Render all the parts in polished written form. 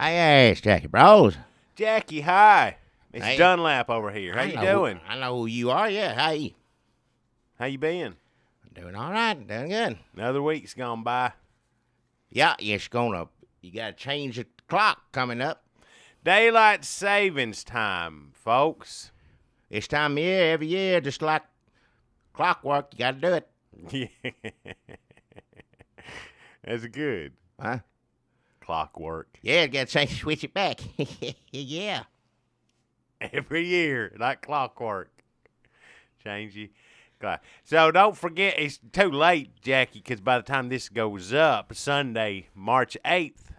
Hey, it's Jackie Bros. Jackie, hi. It's Hey. Dunlap over here. How you doing? I know who you are, yeah. Hey. How you been? Doing all right, doing good. Another week's gone by. Yeah, you gotta change the clock coming up. Daylight savings time, folks. This time of year, every year, just like clockwork, you gotta do it. Yeah. That's good. Huh? Clockwork. Yeah, you gotta switch it back. Yeah. Every year, like clockwork. Change you. So don't forget, it's too late, Jackie, because by the time this goes up, Sunday, March 8th,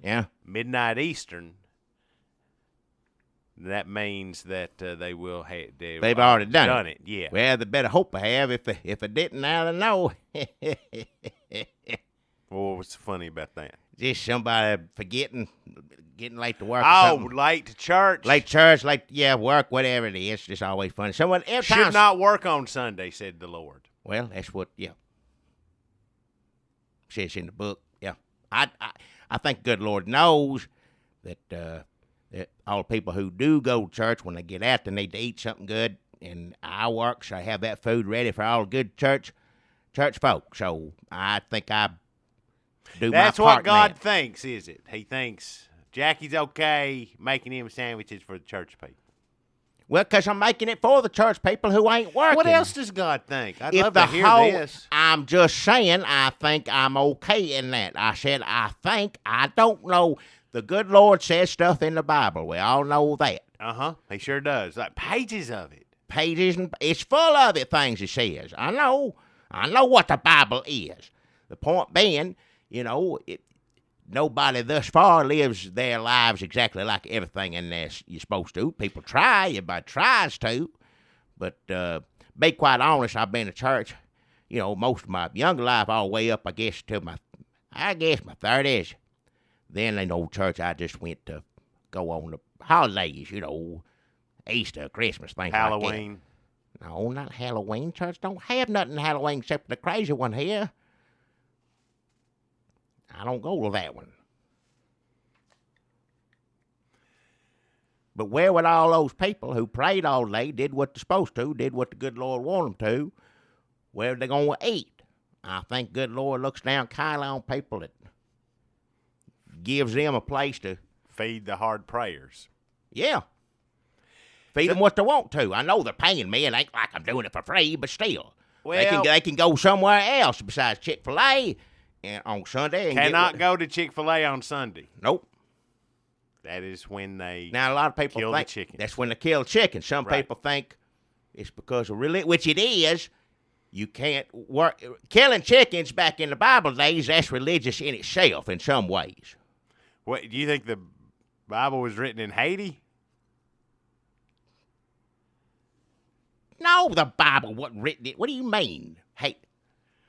Yeah. midnight Eastern, that means that they will have. They've already done it. Yeah. Well, the better hope I have. If I didn't, I don't know. Well, what's funny about that? Just somebody forgetting, getting late to work. Or Oh, something. late to church. Late church, work, whatever it is. It's just always funny. Someone every time. Should not work on Sunday, said the Lord. Well, that's what, says in the book. Yeah, I think good Lord knows that that all the people who do go to church, when they get out, they need to eat something good, and I work, so I have that food ready for all the good church folk. So I think I do That's my part what God in that. thinks, is it? He thinks Jackie's okay making him sandwiches for the church people. Well, because I'm making it for the church people who ain't working. What else does God think? I'd If love the to hear whole, this. I'm just saying, I think I'm okay in that. I said, I think, I don't know. The good Lord says stuff in the Bible. We all know that. Uh-huh. He sure does. Like pages of it. Pages, and it's full of it, things it says. I know what the Bible is. The point being, nobody thus far lives their lives exactly like everything in there you're supposed to. People try, everybody tries to. But be quite honest, I've been to church, most of my younger life all the way up, I guess, to my 30s. Then in old church, I just went to go on the holidays, Easter, Christmas, things Halloween. like that. No, not Halloween. Church don't have nothing Halloween except the crazy one here. I don't go to that one. But where would all those people who prayed all day, did what they're supposed to, did what the good Lord wanted them to, where are they going to eat? I think good Lord looks down kindly on people that gives them a place to, Feed the hard prayers. feed them what they want to. I know they're paying me. It ain't like I'm doing it for free, but still. Well, they can go somewhere else besides Chick-fil-A and on Sunday. And cannot go to Chick-fil-A on Sunday. Nope. That is when they Now, a lot of people kill the think chicken. that's when they kill chicken. Some Right. people think it's because of religion, which it is. You can't work. Killing chickens back in the Bible days, that's religious in itself in some ways. What, do you think the Bible was written in Haiti? No, the Bible wasn't written. What do you mean? Hey,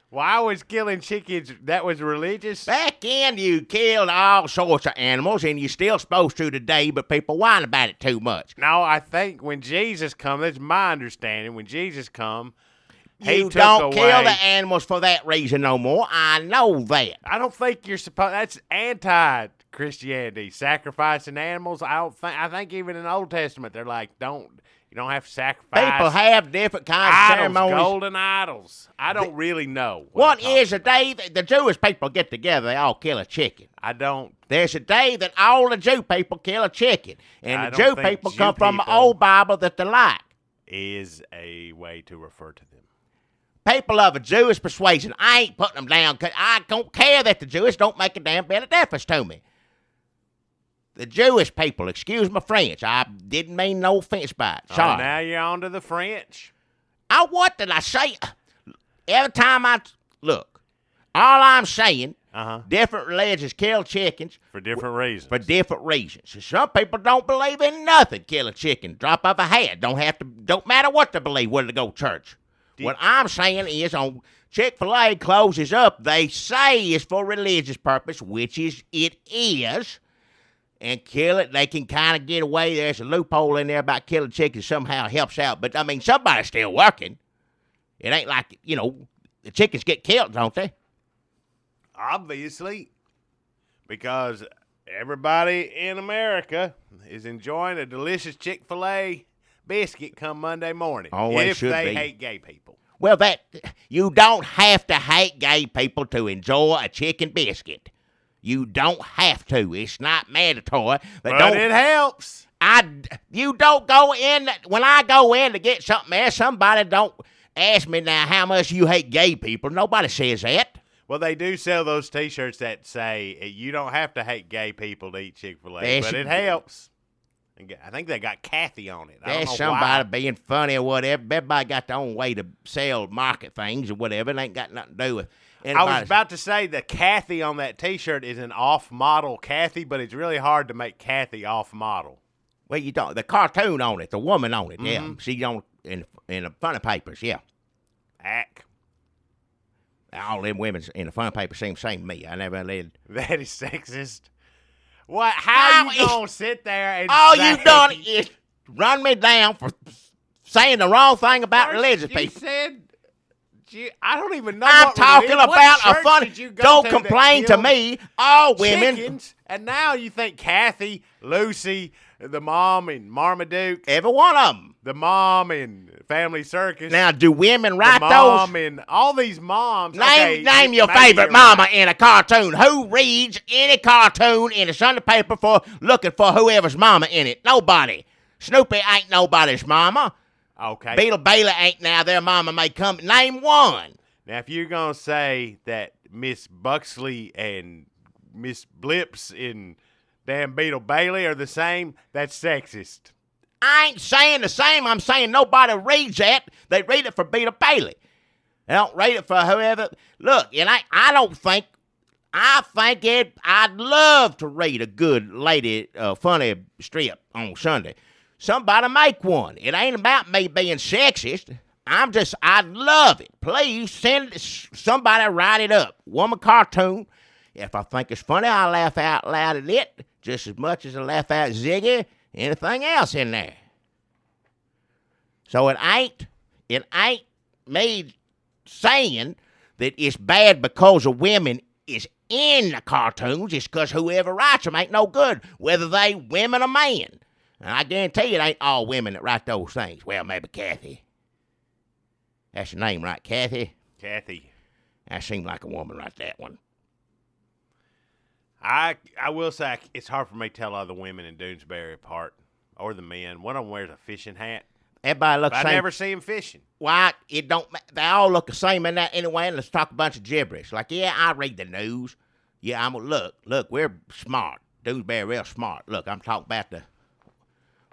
Why was killing chickens, that was religious? back then you killed all sorts of animals, and you're still supposed to today, but people whine about it too much. No, I think when Jesus come, that's my understanding. When Jesus come, he You took don't kill away. the animals for that reason no more. I know that. I don't think you're supposed. That's anti-Christianity. Sacrificing animals. I think even in the Old Testament they're like, you don't have to sacrifice. People have different kinds of idols, ceremonies. golden idols. I don't really know. What I'm talking is a day that the Jewish people get together, they all kill a chicken. I don't. There's a day that all the Jew people kill a chicken. And I the don't Jew think people Jew come from the people- old Bible that they like. Is a way to refer to them. People of a Jewish persuasion, I ain't putting them down because I don't care that the Jewish don't make a damn bit of difference to me. The Jewish people, excuse my French, I didn't mean no offense by it. Sorry. Oh, now you're on to the French. What did I say? Every time look, all I'm saying, different religions kill chickens For different reasons. for different reasons. Some people don't believe in nothing. Kill a chicken, drop off a hat. Don't matter what they believe, whether to go to church. What I'm saying is, on Chick-fil-A closes up, they say it's for religious purpose, which it is. And kill it, they can kind of get away. There's a loophole in there about killing chickens somehow helps out. But, I mean, somebody's still working. It ain't like, the chickens get killed, don't they? Obviously, because everybody in America is enjoying a delicious Chick-fil-A biscuit come Monday morning. Always if should they be. hate gay people. Well, you don't have to hate gay people to enjoy a chicken biscuit. You don't have to. It's not mandatory. But it helps. You don't go in. When I go in to get something else, somebody don't ask me now how much you hate gay people. Nobody says that. Well, they do sell those T-shirts that say you don't have to hate gay people to eat Chick-fil-A, but it helps. I think they got Kathy on it. I don't There's know somebody why. being funny or whatever. Everybody got their own way to sell, market things or whatever. It ain't got nothing to do with anybody. I was about to say the Kathy on that T-shirt is an off-model Kathy, but it's really hard to make Kathy off-model. Well, you don't. The cartoon on it, the woman on it, yeah. Mm-hmm. She's on in the funny papers, yeah. Ack. All them women in the funny papers seem the same to me. I never did. That is sexist. What? How How you gonna sit there and All say, you done is run me down for saying the wrong thing about First religious you people. Said, I don't even know. I'm what talking religion- about what a church funny. did you go Don't to complain that to killed me. All women, chickens, and now you think Kathy, Lucy, the mom in Marmaduke, every one of them. the mom in Family Circus. Now, do women the write mom those? and all these moms. Name your maybe favorite you're mama right. in a cartoon. Who reads any cartoon in a Sunday paper for looking for whoever's mama in it? Nobody. Snoopy ain't nobody's mama. Okay. Beetle Bailey ain't now their mama may come. Name one. Now, if you're gonna say that Miss Buxley and Miss Blips in damn Beetle Bailey are the same, that's sexist. I ain't saying the same. I'm saying nobody reads that. They read it for Beetle Bailey. They don't read it for whoever. Look, and I don't think. I think I'd love to read a good lady funny strip on Sunday. Somebody make one. It ain't about me being sexist. I'd love it. Please send somebody write it up. Woman cartoon. If I think it's funny, I'll laugh out loud at it just as much as I laugh at Ziggy, anything else in there. So it ain't me saying that it's bad because of women is in the cartoons. It's because whoever writes them ain't no good, whether they women or men. And I guarantee you it ain't all women that write those things. Well, maybe Kathy. That's your name, right, Kathy? Kathy. That seemed like a woman right that one. I will say it's hard for me to tell all the women in Doonesbury apart, or the men. One of them wears a fishing hat. Everybody looks But the I same. never see him fishing. Why, it don't, they all look the same in that anyway, and let's talk a bunch of gibberish. Like, yeah, I read the news. Yeah, look, we're smart. Doonesbury real smart. Look, I'm talking about the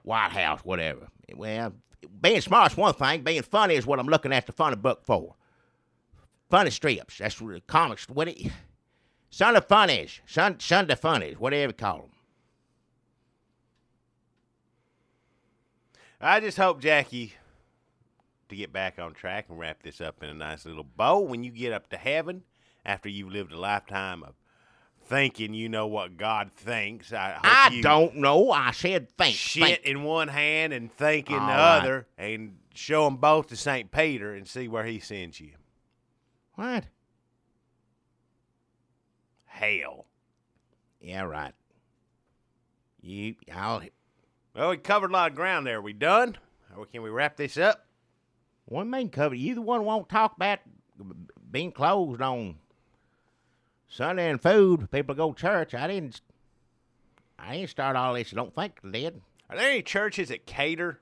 White House, whatever. Well, being smart's one thing. Being funny is what I'm looking at the funny book for. Funny strips. That's what comics. Sunday funnies. Sunday funnies. Whatever you call them. I just hope, Jackie, to get back on track and wrap this up in a nice little bow, when you get up to heaven after you've lived a lifetime of thinking you know what God thinks. I don't know. I said think. Shit in one hand and think in the All right. other, and show them both to St. Peter and see where he sends you. What? Hell. Yeah, right. Well, we covered a lot of ground there. Are we done? Or can we wrap this up? What do you mean cover? You the one who won't talk about being closed on Sunday and food. People go to church. I didn't start all this. I don't think I did. Are there any churches that cater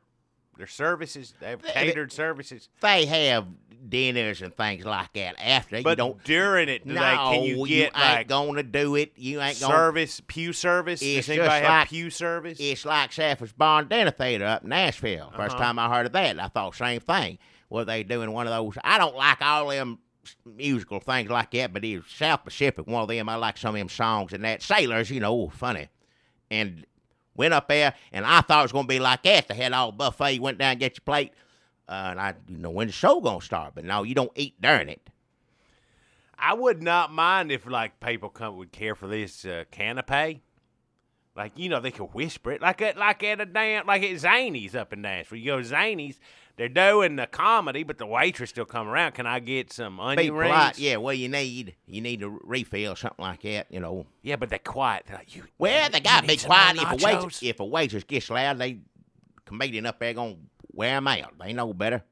their services? They have catered services. They have dinners and things like that after. But you don't. during it, can you get ain't like gonna do it. You ain't gonna. service, pew service? It's Does anybody just have like- pew service? It's like Safford's Barn Dinner Theater up in Nashville. First time I heard of that, I thought same thing. Were they doing one of those? I don't like all them musical things like that, but it was South Pacific, one of them. I like some of them songs and that. Sailors, funny. And went up there, and I thought it was going to be like that. They had all buffet. You went down and get your plate. And I didn't know when the show going to start. But no, you don't eat during it. I would not mind if like people would care for this canapé. Like, they could whisper it. Like at Zany's up in Nashville. You go to Zany's, they're doing the comedy, but the waitress still come around. Can I get some onion rings? Polite, yeah. Well, you need a refill, something like that, Yeah, but they're quiet. They're like, they got to be quiet. nachos? If a waitress gets loud, they comedian up there gonna wear them out. They know better.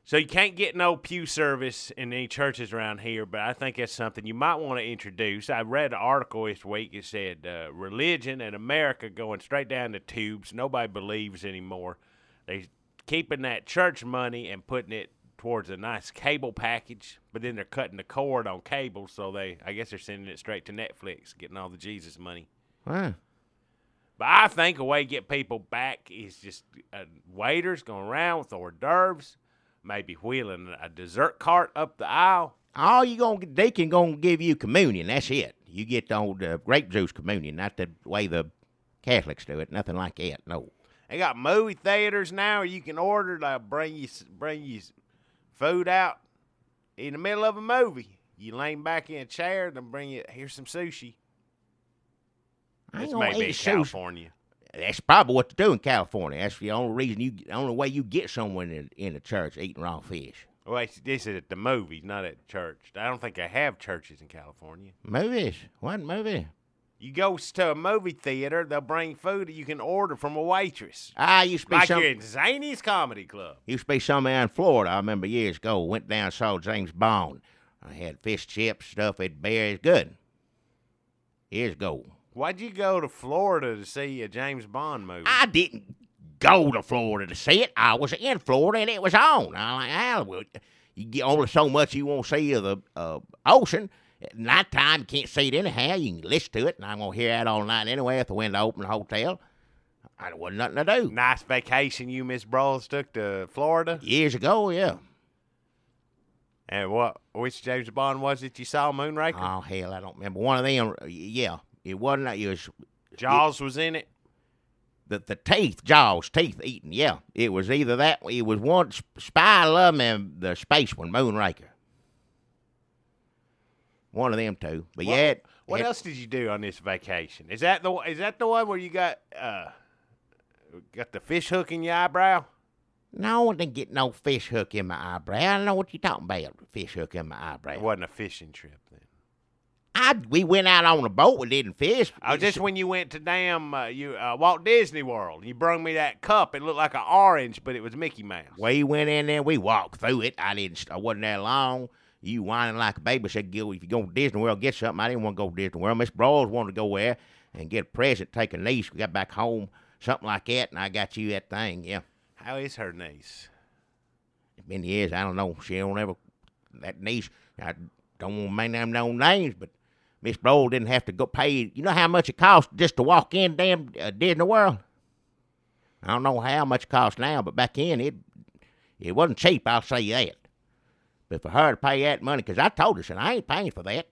So you can't get no pew service in any churches around here, but I think that's something you might want to introduce. I read an article this week. It said religion in America going straight down the tubes. Nobody believes anymore. They keeping that church money and putting it towards a nice cable package, but then they're cutting the cord on cable, so I guess they're sending it straight to Netflix, getting all the Jesus money. Huh. But I think a way to get people back is just waiters going around with hors d'oeuvres, maybe wheeling a dessert cart up the aisle. They can gonna give you communion. That's it. You get the old grape juice communion, not the way the Catholics do it. Nothing like that. No. They got movie theaters now where you can order. They'll bring you food out in the middle of a movie. You lean back in a chair, and they'll bring you, here's some sushi. This may be in California. That's probably what to do in California. That's the only way you get someone in the church eating raw fish. Well, this is at the movies, not at church. I don't think they have churches in California. Movies? What movie? You go to a movie theater, they'll bring food that you can order from a waitress. Used to be like you're in Zany's Comedy Club. Used to be somewhere in Florida. I remember years ago. Went down and saw James Bond. I had fish chips, stuff at berries. Good. Years ago. Why'd you go to Florida to see a James Bond movie? I didn't go to Florida to see it. I was in Florida and it was on. I'm like, Hollywood. You get only so much you won't see of the ocean. At nighttime, you can't see it anyhow. You can listen to it, and I'm going to hear that all night anyway at the window open hotel. There wasn't nothing to do. Nice vacation you, Miss Brawls, took to Florida? Years ago, yeah. And which James Bond was it you saw, Moonraker? Oh, hell, I don't remember. One of them, yeah. It wasn't, Jaws was in it? The Jaws teeth eating, yeah. It was either that, it was one, Spy Love and the space one, Moonraker. One of them two. But what else did you do on this vacation? Is that the one where you got the fish hook in your eyebrow? No, I didn't get no fish hook in my eyebrow. I don't know what you're talking about, fish hook in my eyebrow. It wasn't a fishing trip then. We went out on a boat. We didn't fish. Just when you went to Walt Disney World. You brung me that cup. It looked like an orange, but it was Mickey Mouse. We went in there. We walked through it. I wasn't there long. You whining like a baby. Said, Gil, if you go to Disney World, get something. I didn't want to go to Disney World. Miss Brawls wanted to go there and get a present, take a niece. We got back home, something like that, and I got you that thing, yeah. How is her niece? It's been years. I don't know. She don't ever, that niece, I don't want to mention them no names, but Miss Brawls didn't have to go pay. You know how much it cost just to walk in damn Disney World? I don't know how much it costs now, but back then it wasn't cheap, I'll say that. But for her to pay that money, because I told her, said, I ain't paying for that.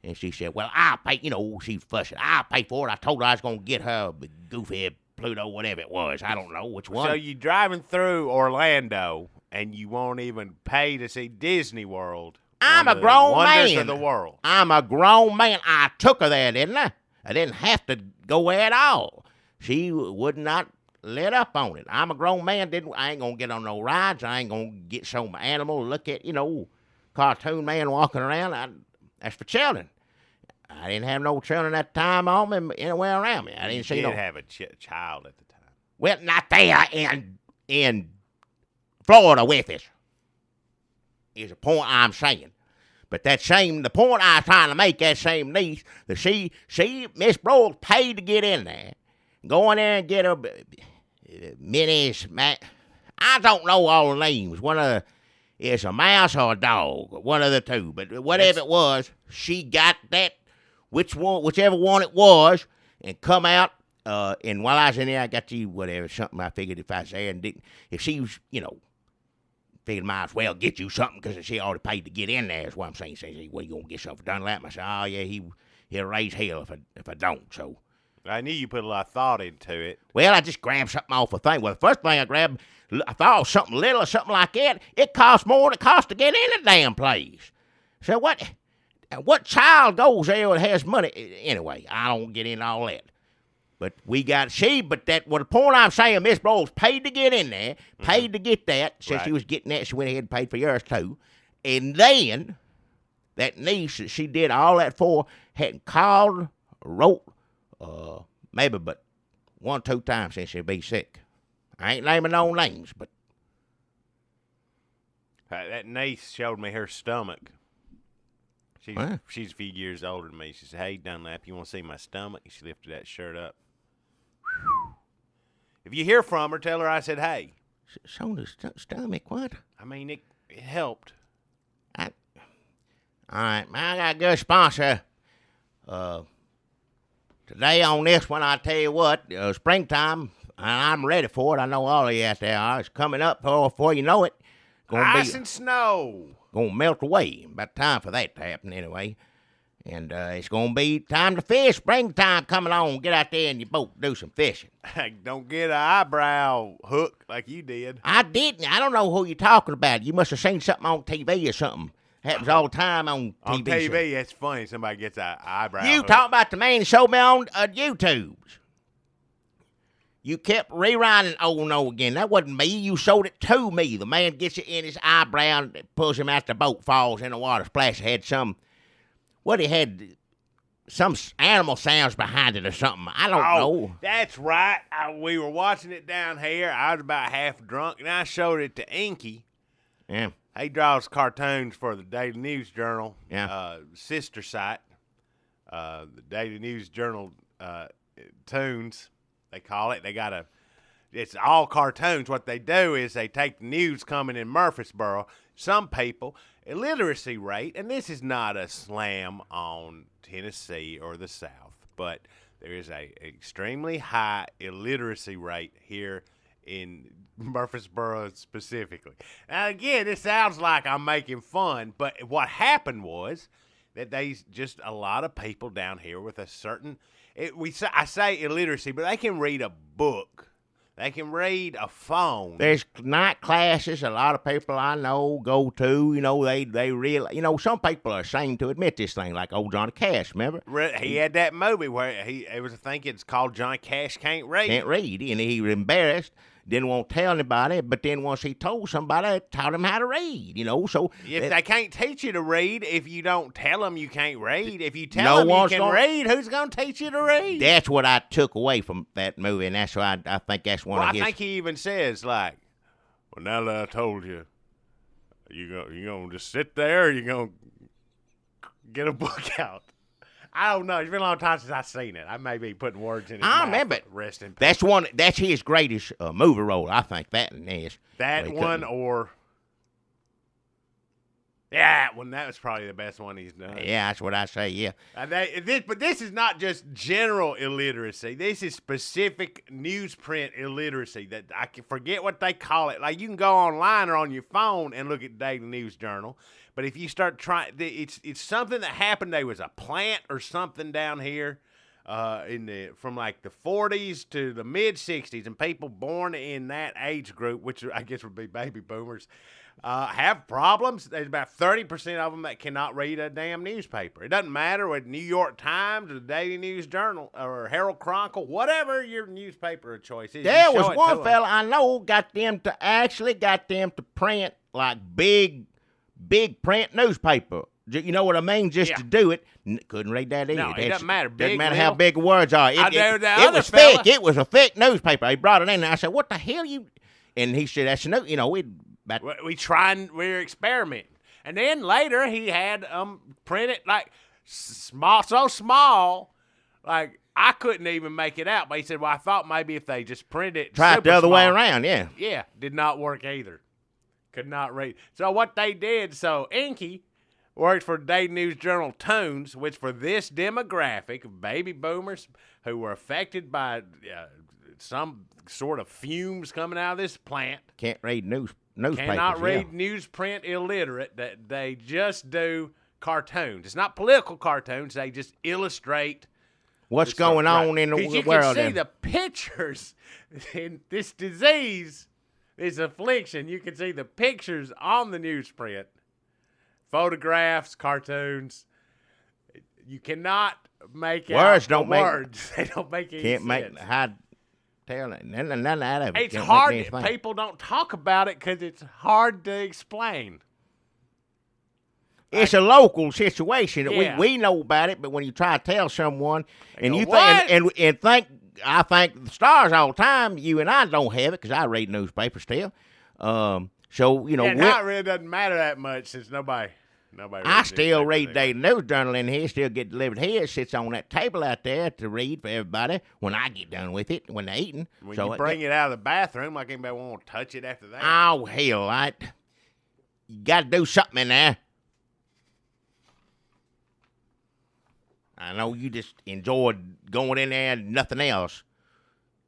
And she said, well, I'll pay, she's fussing. I'll pay for it. I told her I was going to get her Goofy, Pluto, whatever it was. I don't know which one. So you driving through Orlando, and you won't even pay to see Disney World. I'm a grown wonders man. Of the world. I'm a grown man. I took her there, didn't I? I didn't have to go there at all. She would not let up on it. I'm a grown man. I ain't going to get on no rides. I ain't going to get some animal, look at, cartoon man walking around. That's for children. I didn't have no children at the time on me anywhere around me. I didn't see no. You did have a child at the time. Well, not there in Florida with us. Is a point I'm saying. But the point I was trying to make, that same niece, that she Miss Brawls paid to get in there. Go in there and get her minis. I don't know all the names. It's a mouse or a dog, one of the two. But whatever it was, she got that, whichever one it was, and come out. And while I was in there, I got you whatever, something I figured if I was there and didn't, if she was, figured might as well get you something because she already paid to get in there is what I'm saying. Says, well, you going to get something for Dunlap? I said, oh, yeah, he'll raise hell if I don't, so. I knew you put a lot of thought into it. Well, I just grabbed something off a thing. Well, the first thing I grabbed, I thought it was something little or something like that. It cost more than it cost to get in the damn place. So what? And what child goes there and has money? Anyway, I don't get into all that. But the point I'm saying, Miss Bowles paid to get in there, paid to get that. Since she was getting that, she went ahead and paid for yours too. And then that niece that she did all that for hadn't called, wrote, maybe but 1 or 2 times since she'd be sick. I ain't naming no names, but. That niece showed me her stomach. She's a few years older than me. She said, "Hey, Dunlap, you want to see my stomach?" And she lifted that shirt up. If you hear from her, tell her I said, "Hey." Show the stomach, what? I mean, it helped. All right, I got a good sponsor. Today on this one, I tell you what, springtime, and I'm ready for it. I know all of you out there are. It's coming up before you know it. Ice and snow. Going to melt away. About time for that to happen anyway. And it's going to be time to fish. Springtime coming on. Get out there in your boat, do some fishing. Don't get an eyebrow hook like you did. I didn't. I don't know who you're talking about. You must have seen something on TV or something. Happens all the time on TV. On TV, it's funny. Somebody gets an eyebrow You hook. talking about the man that showed me on YouTube. You kept rewinding over and over again. That wasn't me. You showed it to me. The man gets it in his eyebrow and pulls him out the boat, falls in the water, splash. Had some animal sounds behind it or something. I don't know. That's right. We were watching it down here. I was about half drunk, and I showed it to Inky. Yeah. He draws cartoons for the Daily News Journal, sister site. The Daily News Journal Tunes, they call it. It's all cartoons. What they do is they take the news coming in Murfreesboro. Some people, illiteracy rate, and this is not a slam on Tennessee or the South, but there is a extremely high illiteracy rate here in Murfreesboro specifically. Now, again, it sounds like I'm making fun, but what happened was that just a lot of people down here with a certain, I say illiteracy, but they can read a book. They can read a phone. There's night classes a lot of people I know go to. You know, they really, some people are ashamed to admit this thing, like old Johnny Cash, remember? He had that movie where it was, I think it's called Johnny Cash Can't Read. Can't read, and he was embarrassed. Didn't want to tell anybody, but then once he told somebody, it taught him how to read, So if they can't teach you to read, if you don't tell them you can't read, if you tell them you can read, who's going to teach you to read? That's what I took away from that movie, and that's why I think that's one of his. I think he even says, like, well, now that I told you, you going to just sit there, or you going to get a book out? I don't know. It's been a long time since I've seen it. I may be putting words in his mouth. I remember it. Rest in peace. That's his greatest movie role, I think. That is. That one or... Yeah, that was probably the best one he's done. Yeah, that's what I say, yeah. But this is not just general illiteracy. This is specific newsprint illiteracy. That I can forget what they call it. Like, you can go online or on your phone and look at Daily News Journal. But if you start trying, it's something that happened. There was a plant or something down here from like the 40s to the mid 60s, and people born in that age group, which I guess would be baby boomers, have problems. There's about 30% of them that cannot read a damn newspaper. It doesn't matter what New York Times or the Daily News Journal or Herald Chronicle, whatever your newspaper of choice is. There was one fella I know got them to print like big print newspaper. You know what I mean? Just to do it. Couldn't read that either. No, it doesn't matter. Doesn't matter how big the words are. It was fella. thick. It was a thick newspaper. He brought it in, and I said, "What the hell you?" And he said, "That's we're experimenting." And then later he had printed like so small, like I couldn't even make it out. But he said, "Well, I thought maybe if they just printed it, try it the other way around." Yeah. Yeah, did not work either. Could not read. So what they did, Inky worked for Daily News Journal Tunes, which for this demographic of baby boomers who were affected by some sort of fumes coming out of this plant. Can't read newspapers. Cannot read newsprint, illiterate, that they just do cartoons. It's not political cartoons. They just illustrate what's going on in the world. You can see the pictures in this disease. This affliction, you can see the pictures on the newsprint, photographs, cartoons. You cannot make Words out don't the make- words. They don't make any Can't sense. make hard tell it. None of it. It's Can't hard. make anything. People don't talk about it because it's hard to explain. It's a local situation. Yeah. We know about it, but when you try to tell someone They and go, you "What?" think and think, I think the stars all the time. You and I don't have it because I read newspapers still. So you know, Yeah, now it really doesn't matter that much since nobody. I reads still newspapers read anymore. Daily News Journal in here. Still get delivered here. It sits on that table out there to read for everybody when I get done with it when they're eating. When so you bring it out of the bathroom, like anybody won't touch it after that. Oh hell, you got to do something in there. I know you just enjoyed going in there and nothing else.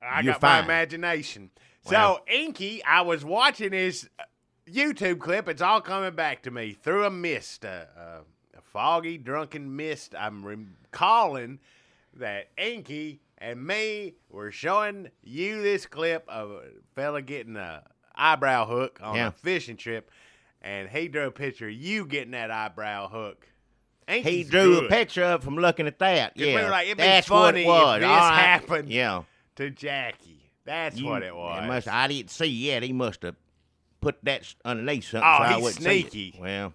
I You're got fine. my imagination. Well- So Inky, I was watching his YouTube clip. It's all coming back to me through a mist, a foggy, drunken mist. I'm recalling that Inky and me were showing you this clip of a fella getting a eyebrow hook on Yeah. a fishing trip, and he drew a picture of you getting that eyebrow hook. He Inky's drew good a picture of from looking at that. we Yeah, were like, it'd be that's funny what it if was. this All right. happened. Yeah, to Jackie. That's what it was. I didn't see yet. He must have put that underneath something. Oh, so I he's wouldn't see it. sneaky. Well,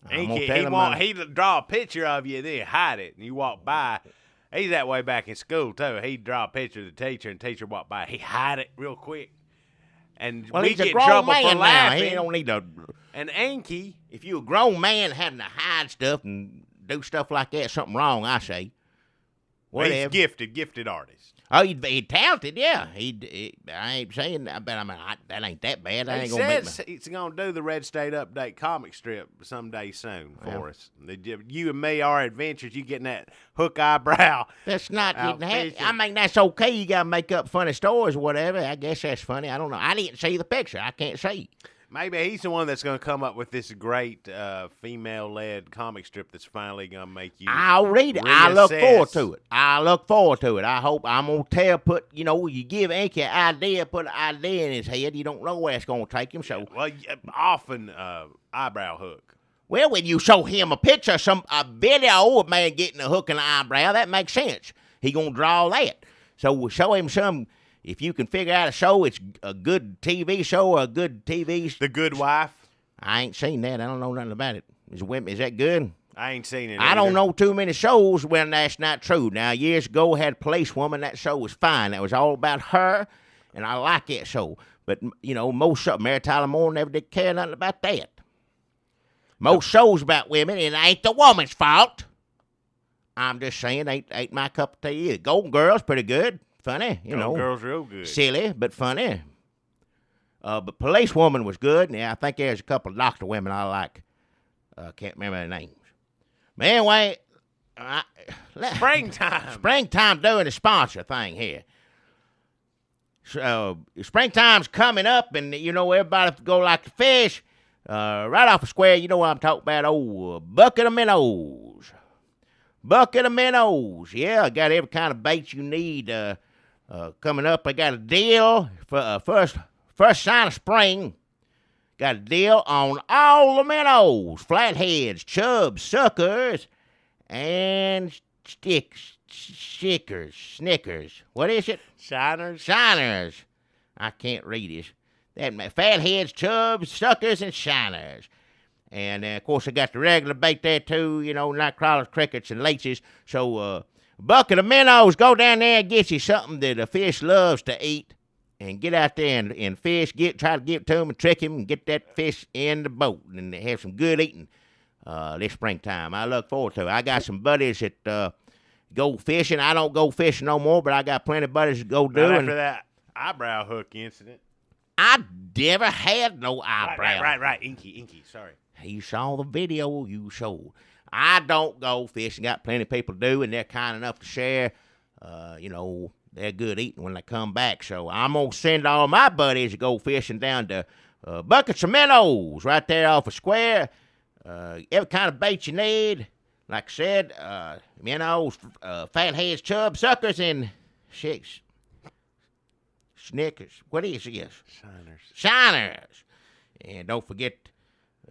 I'm gonna Inky, tell he him won't. I- He'd draw a picture of you and then hide it, and you walk by. He's that way back in school too. He'd draw a picture of the teacher, and the teacher walk by. He hide it real quick, and Well, we he's get a in grown trouble man for now. laughing. He don't need to. And Inky, If you a grown man having to hide stuff and do stuff like that, something wrong. I say. he's Whatever. gifted artist. Oh, he talented, yeah. I ain't saying that, but I mean, that ain't that bad. I He ain't gonna make says he's gonna do the Red State Update comic strip someday soon for Yeah. us. You and me, our adventures. You getting that hook eyebrow? That's not. Out fishing. I mean, that's okay. You gotta make up funny stories or whatever. I guess that's funny. I don't know. I didn't see the picture. I can't see. Maybe he's the one that's going to come up with this great female-led comic strip that's finally going to make you. I'll read it. I look forward reassess. to it. I hope I'm gonna you give Inky an idea, put an idea in his head. You don't know where it's gonna take him. So, Well, often eyebrow hook. well, when you show him a picture, a video of a man getting a hook in the eyebrow, that makes sense. He gonna draw that. So we'll show him some. If you can figure out a show, it's a good TV show or a good TV. The Good Wife. I ain't seen that. I don't know nothing about it. Is that good? I ain't seen it. I don't either. know too many shows when that's not true. Now, years ago, I had Policewoman. That show was fine. That was all about her, and I like that show. But, most shows, Mary Tyler Moore never did care nothing about that. Most shows about women, and it ain't the woman's fault. I'm just saying, ain't my cup of tea either. Golden Girl's pretty good. Funny, Golden Girl's real good. silly, but funny. But Policewoman was good, and I think there's a couple of doctor women I like. Can't remember their names. But anyway, Springtime doing the sponsor thing here. So springtime's coming up, and everybody go like to fish. Right off the square, you know what I'm talking about? Old bucket of minnows. Bucket of minnows. Yeah, I got every kind of bait you need. Coming up, I got a deal for first sign of spring. Got a deal on all the minnows, flatheads, chubs, suckers, and snickers. What is it? Shiners. Shiners. I can't read this. Fatheads, chubs, suckers, and shiners. And, of course, I got the regular bait there, too, night crawlers, crickets, and laces. So, bucket of minnows, go down there and get you something that a fish loves to eat. And get out there and fish, try to give it to him and trick him and get that fish in the boat and have some good eating this springtime. I look forward to it. I got some buddies that go fishing. I don't go fishing no more, but I got plenty of buddies that go do Right it. after that eyebrow hook incident. I never had no eyebrow. Right. Inky. Sorry. You saw the video you showed. I don't go fishing. Got plenty of people do, and they're kind enough to share. They're good eating when they come back. So I'm going to send all my buddies to go fishing down to Buckets of Minnows right there off a square. Every kind of bait you need. Like I said, minnows, fatheads, chub, suckers, and Snickers. What is this? Shiners. Shiners. And don't forget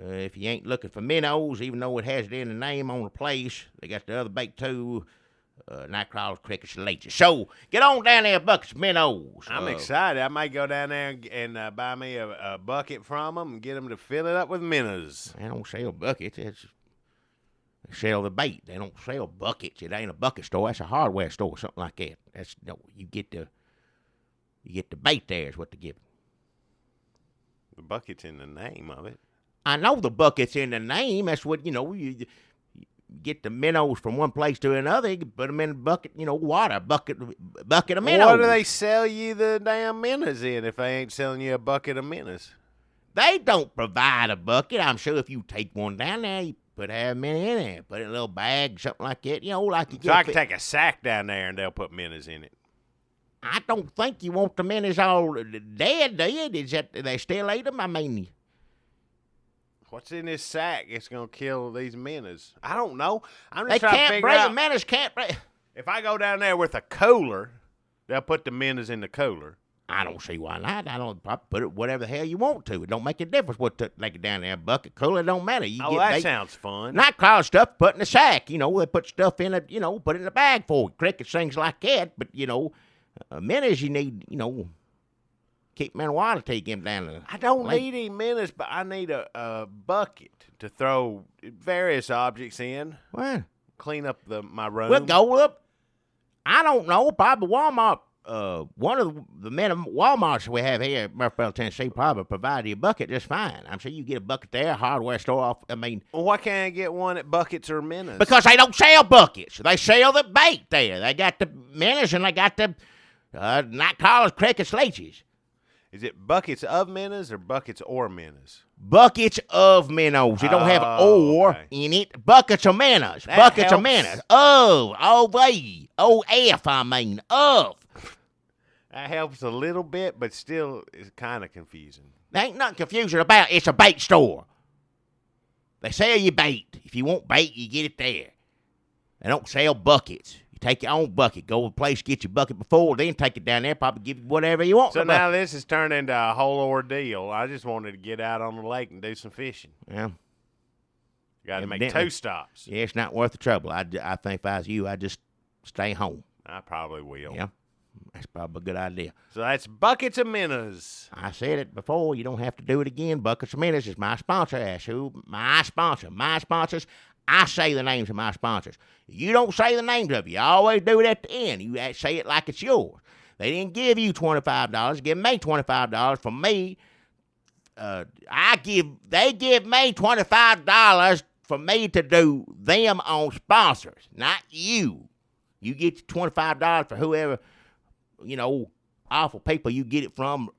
If you ain't looking for minnows, even though it has it in the name on the place, they got the other bait too. Nightcrawlers, crickets, and leeches. So get on down there, buckets, minnows. I'm excited. I might go down there and buy me a bucket from them and get them to fill it up with minnows. They don't sell buckets. They sell the bait. They don't sell buckets. It ain't a bucket store. That's a hardware store, something like that. That's you get the bait there is what they give. The bucket's in the name of it. I know the bucket's in the name. That's what you get the minnows from one place to another. You can put them in a bucket, water, bucket of minnows. What do they sell you the damn minnows in if they ain't selling you a bucket of minnows? They don't provide a bucket. I'm sure if you take one down there, you put half a minnow in there, put it in a little bag, something like that. Like you so I can take a sack down there and they'll put minnows in it. I don't think you want the minnows all dead, do you? Is that they still eat them? I mean, what's in this sack? It's gonna kill these minnows. I don't know. I'm just they trying to can't figure break. out. The minnows can't break. If I go down there with a cooler, they'll put the minnows in the cooler. I don't see why not. I don't put it whatever the hell you want to. It don't make a difference what take it down there. Bucket cooler, it don't matter. You get That sounds fun. Nightcrawler stuff put in the sack. They put stuff in it. Put it in a bag for it. Crickets, things like that. But minnows, you need. Keep them in water till you get them down there. I don't need any minnows, but I need a bucket to throw various objects in. What? Clean up my room. We'll go up. I don't know. Probably Walmart. One of the men of Walmarts we have here at Murfreesboro, Tennessee, probably provide you a bucket just fine. I'm sure you get a bucket there, hardware store off. Well, why can't I get one at Buckets or Minnows? Because they don't sell buckets. They sell the bait there. They got the minnows and they got the nightcrawlers, crickets, leeches. Is it buckets of minnows or buckets or minnows? Buckets of minnows. You don't have or in it. Buckets of minnows. That buckets of helps. minnows. O-V, O-F, of. That helps a little bit, but still is kind of confusing. There ain't nothing confusing about it. It's a bait store. They sell you bait. If you want bait, you get it there. They don't sell buckets. You take your own bucket. Go to a place, get your bucket before, then take it down there, probably give you whatever you want. So now this has turned into a whole ordeal. I just wanted to get out on the lake and do some fishing. Yeah. Got to make 2 stops. Yeah, it's not worth the trouble. I think if I was you, I'd just stay home. I probably will. Yeah. That's probably a good idea. So that's Buckets of Minnows. I said it before. You don't have to do it again. Buckets of Minnows is my sponsor. Ask who? My sponsor. My sponsors. I say the names of my sponsors. You don't say the names of it. You always do it at the end. You say it like it's yours. They didn't give you $25. Give me $25 from me. They give me $25 for me to do them on sponsors, not you. You get $25 for whoever, awful people you get it from.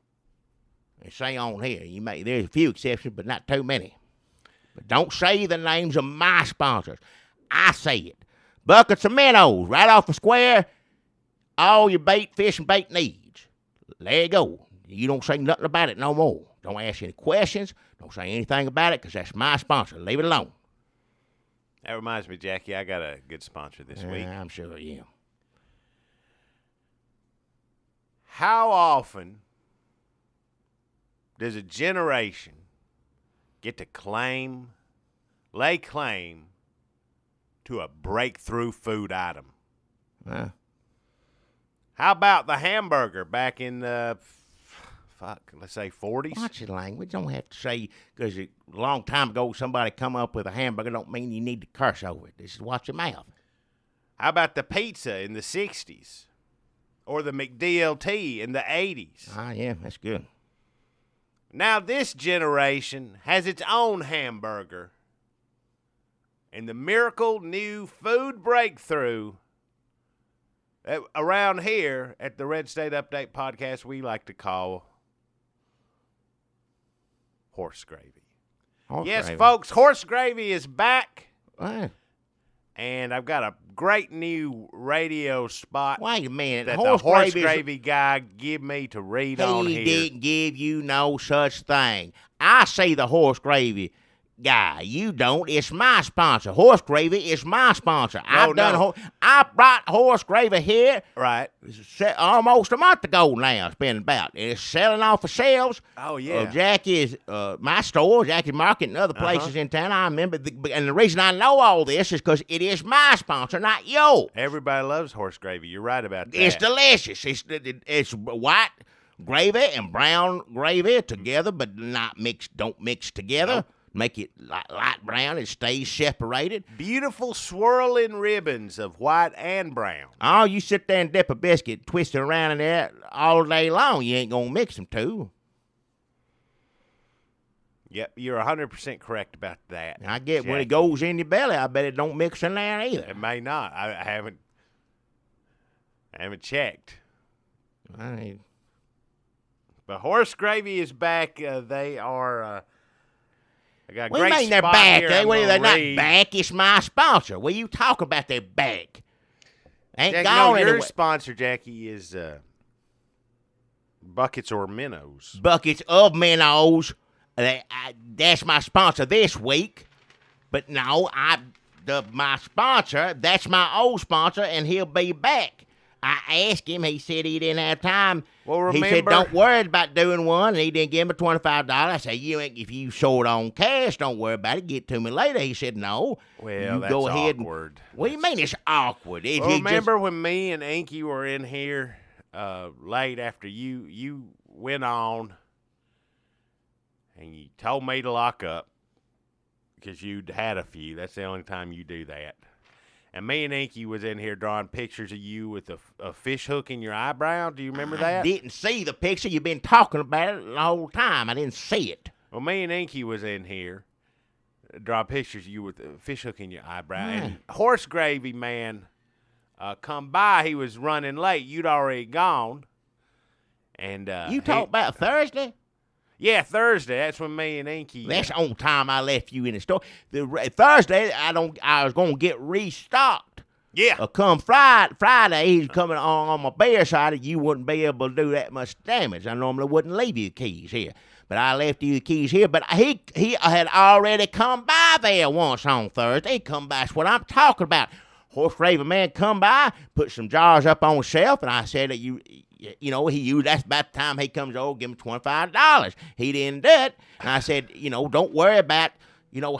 And say on here, there's a few exceptions, but not too many. But don't say the names of my sponsors. I say it. Buckets of Minnows, right off the square. All your fish and bait needs. There you go. You don't say nothing about it no more. Don't ask any questions. Don't say anything about it because that's my sponsor. Leave it alone. That reminds me, Jackie, I got a good sponsor this week. I'm sure, yeah. How often does a generation get to lay claim to a breakthrough food item? How about the hamburger back in the, let's say 40s? Watch your language. Don't have to say, because a long time ago somebody come up with a hamburger don't mean you need to curse over it. Just watch your mouth. How about the pizza in the 60s? Or the McDLT in the 80s? Yeah, that's good. Now this generation has its own hamburger. And the miracle new food breakthrough around here at the Red State Update podcast we like to call horse gravy. Yes, folks, horse gravy is back. And I've got a great new radio spot. Wait a minute. That the horse gravy guy give me to read on here. He didn't give you no such thing. I say the horse gravy guy. You don't. It's my sponsor. Horse Gravy is my sponsor. I brought Horse Gravy here Right. almost a month ago now. It's been about. It's selling off the shelves. Oh, yeah. Jackie's, my store, Jackie's Market, and other places in town. I remember. And the reason I know all this is because it is my sponsor, not yours. Everybody loves Horse Gravy. You're right about that. It's delicious. It's white gravy and brown gravy together, but not mixed. Don't mix together. Nope. Make it light brown. It stays separated. Beautiful swirling ribbons of white and brown. Oh, you sit there and dip a biscuit, twist it around in there all day long. You ain't gonna mix them two. Yep, you're 100% correct about that. I get when Jackie. it goes in your belly, I bet it don't mix in there either. It may not. I haven't checked. But Horse Gravy is back. They are. I got a What do you great mean they're spot back? here. They're not back. It's my sponsor. What are you talking about? They're back. Ain't Jackie, gone no, your anywhere. sponsor, Jackie, is Buckets or Minnows. Buckets of Minnows. That's my sponsor this week. But no, my sponsor, that's my old sponsor, and he'll be back. I asked him. He said he didn't have time. Well, He said, remember- don't worry about doing one. And he didn't give me $25. I said, if you short on cash, don't worry about it. Get it to me later. He said, no. Well, you that's go ahead awkward. What do you mean it's awkward? If Well, you remember when me and Inky were in here late after you went on and you told me to lock up because you'd had a few. That's the only time you do that. And me and Inky was in here drawing pictures of you with a fish hook in your eyebrow. Do you remember I that? didn't see the picture. You've been talking about it the whole time. I didn't see it. Well, me and Inky was in here drawing pictures of you with a fish hook in your eyebrow. And Horse Gravy Man come by. He was running late. You'd already gone. And You talk about Thursday? Yeah, Thursday. That's when me and Inky. That's the only time I left you in the store. Thursday, I was going to get restocked. Yeah. Come Friday, he's coming on my bear side, and you wouldn't be able to do that much damage. I normally wouldn't leave you the keys here. But I left you the keys here. But he had already come by there once on Thursday. He come by. That's what I'm talking about. Horse Gravy Man come by, put some jars up on the shelf, and I said that that's about the time he comes over, give him $25. He didn't do it. And I said, don't worry about,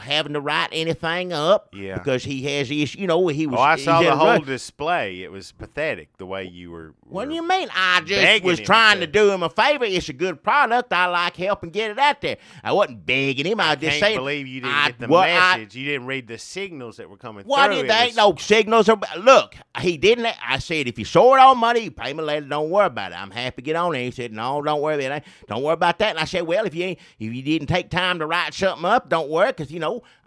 having to write anything up. Yeah. Because he has this, he was. I saw he's the in a whole rush. display. It was pathetic the way you were. What do you mean? I just begging was him trying to. to do him a favor. It's a good product. I like helping get it out there. I wasn't begging him. I was just Can't saying. believe you didn't get the message. You didn't read the signals that were coming What through. did there ain't no signals? Look, he didn't. I said, if you short on money, you pay me later. Don't worry about it. I'm happy to get on there. He said, no, don't worry about it. Don't worry about that. And I said, well, if you didn't take time to write something up, don't worry, because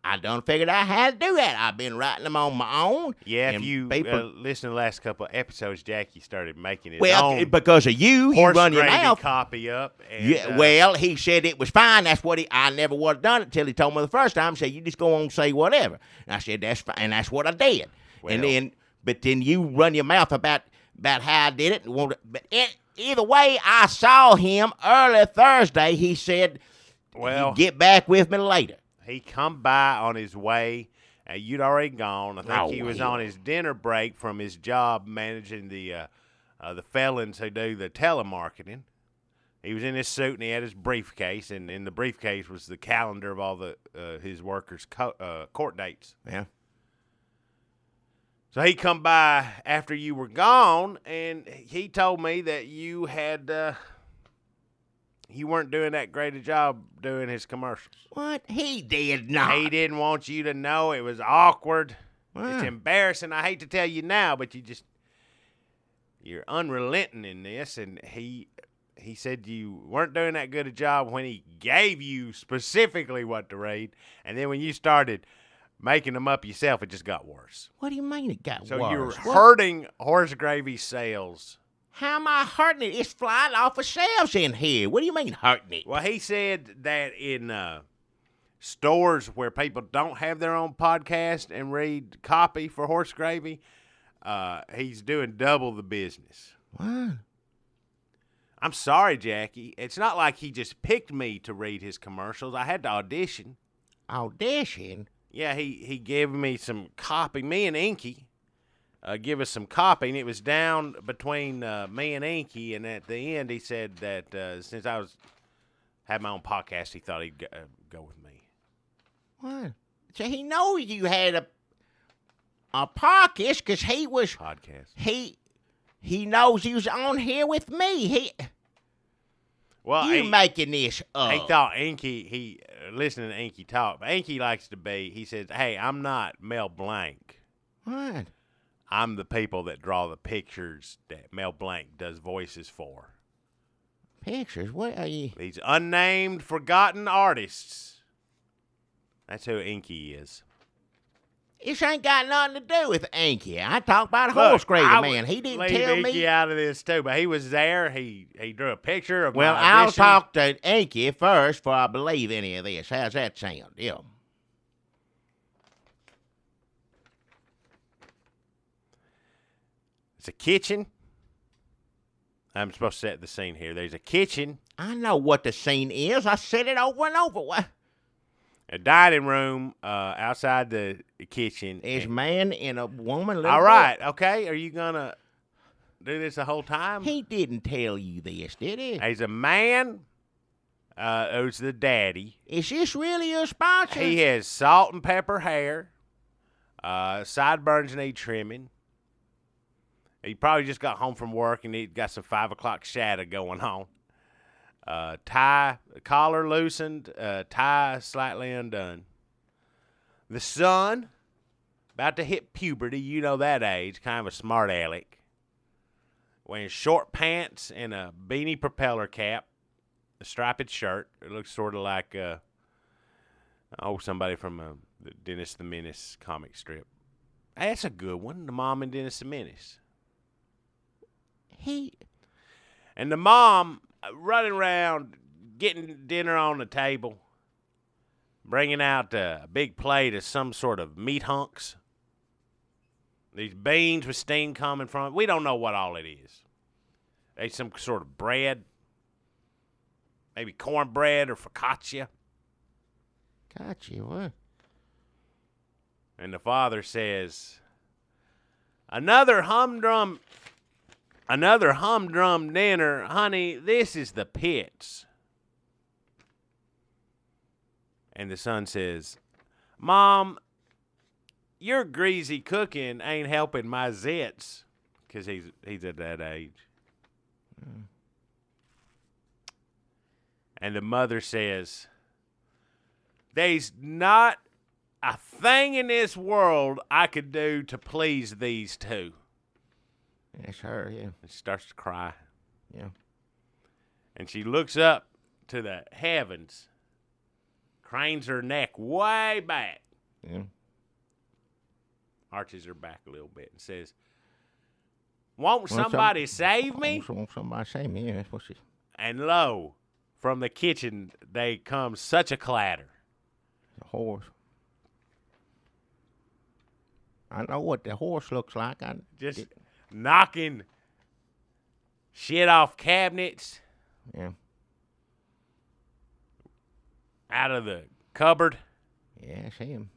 I done figured out how to do that. I've been writing them on my own. Yeah, if and you people, listen to the last couple of episodes, Jackie started making his well, own because of you Horse run your Gravy mouth. copy up. And, Yeah, well, he said it was fine. That's what I never would have done it till he told me the first time. He said, you just go on and say whatever. And I said, that's fine. And that's what I did. Well. But then you run your mouth about how I did it. But either way, I saw him early Thursday. He said, Well, get back with me later. he come by on his way. You'd already gone. I think Oh, he was hell. on his dinner break from his job managing the felons who do the telemarketing. He was in his suit and he had his briefcase, and in the briefcase was the calendar of all the his workers' court dates. Yeah. So he come by after you were gone, and he told me that you had you weren't doing that great a job doing his commercials. What? He did not. He didn't want you to know. It was awkward. Wow. It's embarrassing. I hate to tell you now, but you're unrelenting in this. And he said you weren't doing that good a job when he gave you specifically what to read. And then when you started making them up yourself, it just got worse. What do you mean it got So worse? you're What? hurting Horse Gravy sales. How am I hurting it? It's flying off of shelves in here. What do you mean hurting it? Well, he said that in stores where people don't have their own podcast and read copy for Horse Gravy, he's doing double the business. What? I'm sorry, Jackie. It's not like he just picked me to read his commercials. I had to audition. Audition? Yeah, he gave me some copy. Me and Inky give us some copy, and it was down between me and Inky. And at the end, he said that since I had my own podcast, he thought he'd go with me. What? So he knows you had a podcast because he was Podcast. he knows you was on here with me. Well, You making this up? he thought Inky. Listening to Inky talk. But Inky likes to be. He says, "Hey, I'm not Mel Blanc. What? I'm the people that draw the pictures that Mel Blanc does voices for. Pictures? What are you? These unnamed, forgotten artists. That's who Inky is." This ain't got nothing to do with Inky. I talk about Look, Horse Graver, I man. would He didn't leave tell Inky me. out of this too, but he was there. He drew a picture of Well, my I'll audition. talk to Inky first before I believe any of this. How's that sound? Yeah. It's a kitchen. I'm supposed to set the scene here. There's a kitchen, I know what the scene is. I said it over and over. What? a dining room outside the kitchen. There's a man and a woman. Little All boy. right, okay. Are you gonna do this the whole time? He didn't tell you this, did he? There's a man who's the daddy. Is this really your sponsor? He has salt and pepper hair. Sideburns need trimming. He probably just got home from work and he got some 5 o'clock shadow going on. Tie, collar loosened, tie slightly undone. The son, about to hit puberty, you know that age, kind of a smart aleck. Wearing short pants and a beanie propeller cap, a striped shirt. It looks sort of like, somebody from the Dennis the Menace comic strip. Hey, that's a good one, the mom and Dennis the Menace. And the mom running around, getting dinner on the table, bringing out a big plate of some sort of meat hunks. These beans with steam coming from it. We don't know what all it is. There's some sort of bread, maybe cornbread or focaccia. Gotcha. What? And the father says, Another humdrum dinner, honey. This is the pits. And the son says, Mom, your greasy cooking ain't helping my zits. Because he's at that age. And the mother says, there's not a thing in this world I could do to please these two. That's her, yeah. And she starts to cry. Yeah. And she looks up to the heavens, cranes her neck way back, Yeah. arches her back a little bit, and says, Won't somebody save me? Won't somebody save me? Yeah, that's what she... And lo, from the kitchen, they come such a clatter. The horse. I know what the horse looks like. Just knocking shit off cabinets, Yeah. out of the cupboard. Yeah, it's him.